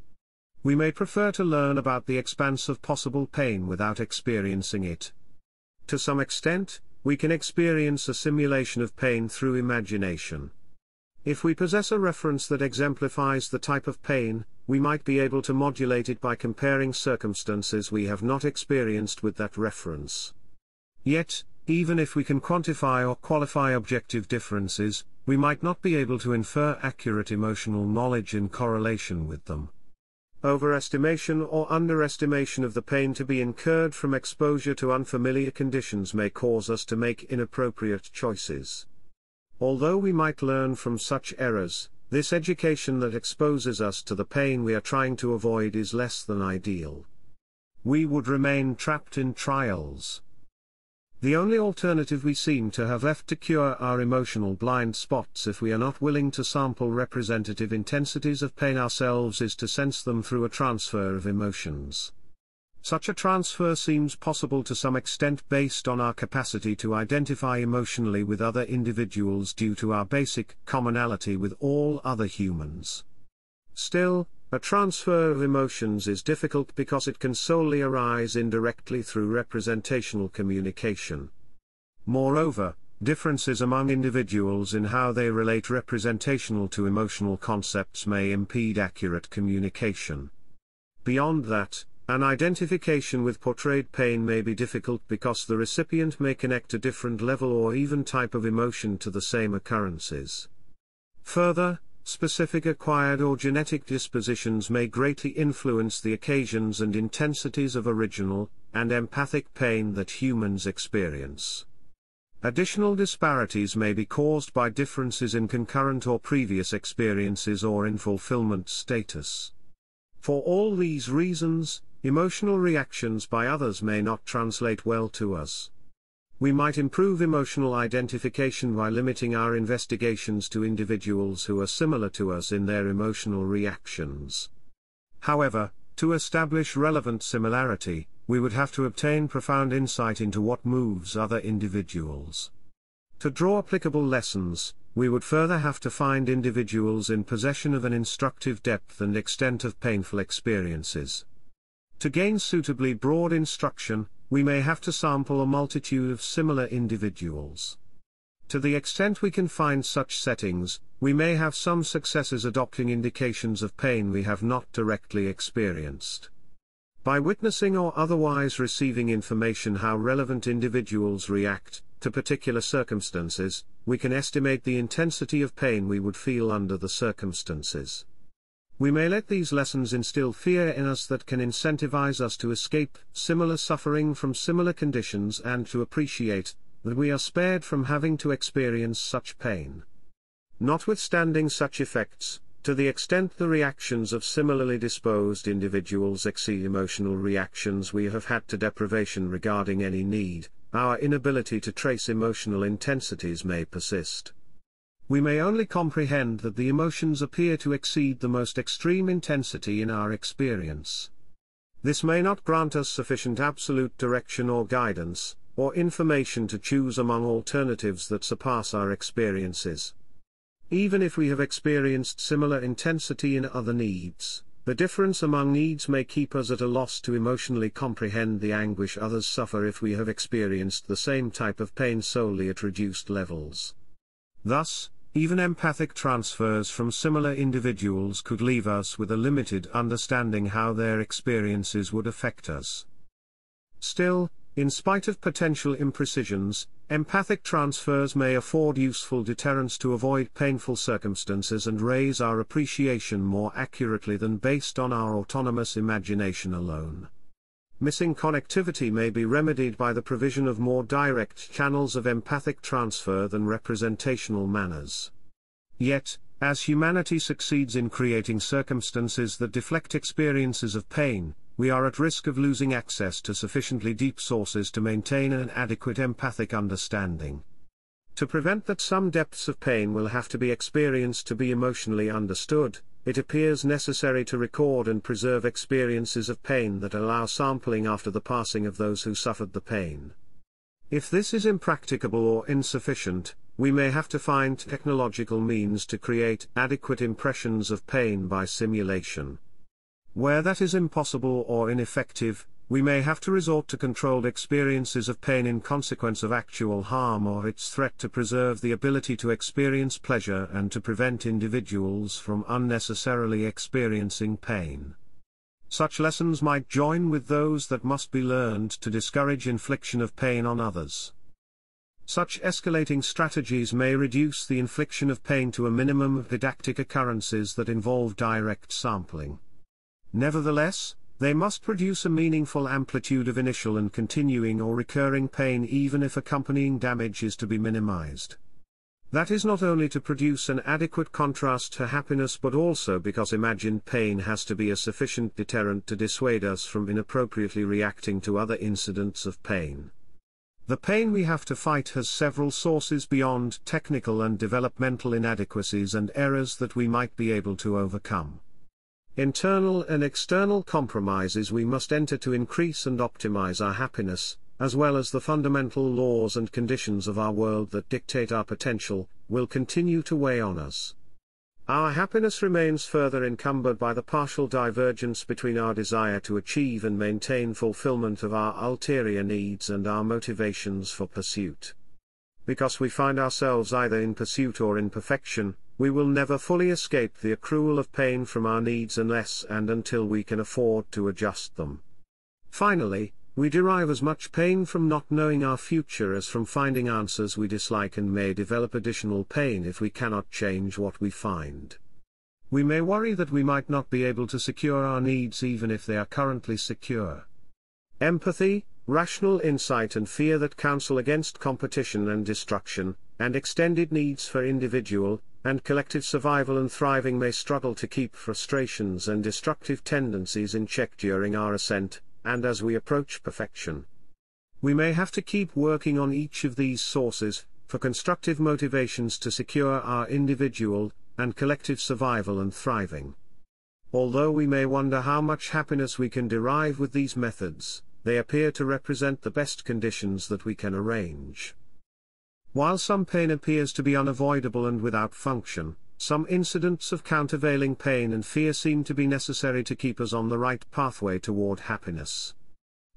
We may prefer to learn about the expanse of possible pain without experiencing it. To some extent, we can experience a simulation of pain through imagination. If we possess a reference that exemplifies the type of pain, we might be able to modulate it by comparing circumstances we have not experienced with that reference. Yet, even if we can quantify or qualify objective differences, we might not be able to infer accurate emotional knowledge in correlation with them. Overestimation or underestimation of the pain to be incurred from exposure to unfamiliar conditions may cause us to make inappropriate choices. Although we might learn from such errors, this education that exposes us to the pain we are trying to avoid is less than ideal. We would remain trapped in trials. The only alternative we seem to have left to cure our emotional blind spots if we are not willing to sample representative intensities of pain ourselves is to sense them through a transfer of emotions. Such a transfer seems possible to some extent based on our capacity to identify emotionally with other individuals due to our basic commonality with all other humans. Still, a transfer of emotions is difficult because it can solely arise indirectly through representational communication. Moreover, differences among individuals in how they relate representational to emotional concepts may impede accurate communication. Beyond that, an identification with portrayed pain may be difficult because the recipient may connect a different level or even type of emotion to the same occurrences. Further, specific acquired or genetic dispositions may greatly influence the occasions and intensities of original and empathic pain that humans experience. Additional disparities may be caused by differences in concurrent or previous experiences or in fulfillment status. For all these reasons, emotional reactions by others may not translate well to us. We might improve emotional identification by limiting our investigations to individuals who are similar to us in their emotional reactions. However, to establish relevant similarity, we would have to obtain profound insight into what moves other individuals. To draw applicable lessons, we would further have to find individuals in possession of an instructive depth and extent of painful experiences. To gain suitably broad instruction, we may have to sample a multitude of similar individuals. To the extent we can find such settings, we may have some successes adopting indications of pain we have not directly experienced. By witnessing or otherwise receiving information how relevant individuals react to particular circumstances, we can estimate the intensity of pain we would feel under the circumstances. We may let these lessons instill fear in us that can incentivize us to escape similar suffering from similar conditions and to appreciate that we are spared from having to experience such pain. Notwithstanding such effects, to the extent the reactions of similarly disposed individuals exceed emotional reactions we have had to deprivation regarding any need, our inability to trace emotional intensities may persist. We may only comprehend that the emotions appear to exceed the most extreme intensity in our experience. This may not grant us sufficient absolute direction or guidance, or information to choose among alternatives that surpass our experiences. Even if we have experienced similar intensity in other needs, the difference among needs may keep us at a loss to emotionally comprehend the anguish others suffer if we have experienced the same type of pain solely at reduced levels. Thus, even empathic transfers from similar individuals could leave us with a limited understanding how their experiences would affect us. Still, in spite of potential imprecisions, empathic transfers may afford useful deterrence to avoid painful circumstances and raise our appreciation more accurately than based on our autonomous imagination alone. Missing connectivity may be remedied by the provision of more direct channels of empathic transfer than representational manners. Yet, as humanity succeeds in creating circumstances that deflect experiences of pain, we are at risk of losing access to sufficiently deep sources to maintain an adequate empathic understanding. To prevent that some depths of pain will have to be experienced to be emotionally understood, it appears necessary to record and preserve experiences of pain that allow sampling after the passing of those who suffered the pain. If this is impracticable or insufficient, we may have to find technological means to create adequate impressions of pain by simulation. Where that is impossible or ineffective, we may have to resort to controlled experiences of pain in consequence of actual harm or its threat to preserve the ability to experience pleasure and to prevent individuals from unnecessarily experiencing pain. Such lessons might join with those that must be learned to discourage infliction of pain on others. Such escalating strategies may reduce the infliction of pain to a minimum of didactic occurrences that involve direct sampling. Nevertheless, they must produce a meaningful amplitude of initial and continuing or recurring pain even if accompanying damage is to be minimized. That is not only to produce an adequate contrast to happiness but also because imagined pain has to be a sufficient deterrent to dissuade us from inappropriately reacting to other incidents of pain. The pain we have to fight has several sources beyond technical and developmental inadequacies and errors that we might be able to overcome. Internal and external compromises we must enter to increase and optimize our happiness, as well as the fundamental laws and conditions of our world that dictate our potential, will continue to weigh on us. Our happiness remains further encumbered by the partial divergence between our desire to achieve and maintain fulfillment of our ulterior needs and our motivations for pursuit. Because we find ourselves either in pursuit or in perfection, we will never fully escape the accrual of pain from our needs unless and until we can afford to adjust them. Finally, we derive as much pain from not knowing our future as from finding answers we dislike and may develop additional pain if we cannot change what we find. We may worry that we might not be able to secure our needs even if they are currently secure. Empathy, rational insight and fear that counsel against competition and destruction, and extended needs for individual and collective survival and thriving may struggle to keep frustrations and destructive tendencies in check during our ascent, and as we approach perfection. We may have to keep working on each of these sources, for constructive motivations to secure our individual and collective survival and thriving. Although we may wonder how much happiness we can derive with these methods, they appear to represent the best conditions that we can arrange. While some pain appears to be unavoidable and without function, some incidents of countervailing pain and fear seem to be necessary to keep us on the right pathway toward happiness.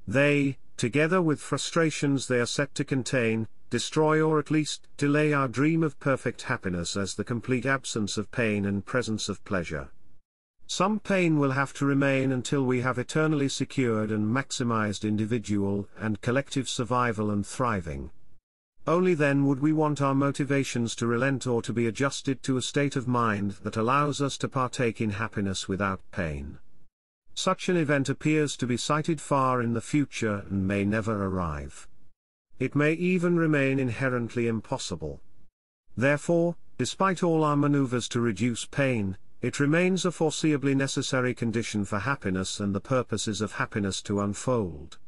They, together with frustrations they are set to contain, destroy or at least delay our dream of perfect happiness as the complete absence of pain and presence of pleasure. Some pain will have to remain until we have eternally secured and maximized individual and collective survival and thriving. Only then would we want our motivations to relent or to be adjusted to a state of mind that allows us to partake in happiness without pain. Such an event appears to be sighted far in the future and may never arrive. It may even remain inherently impossible. Therefore, despite all our maneuvers to reduce pain, it remains a foreseeably necessary condition for happiness and the purposes of happiness to unfold.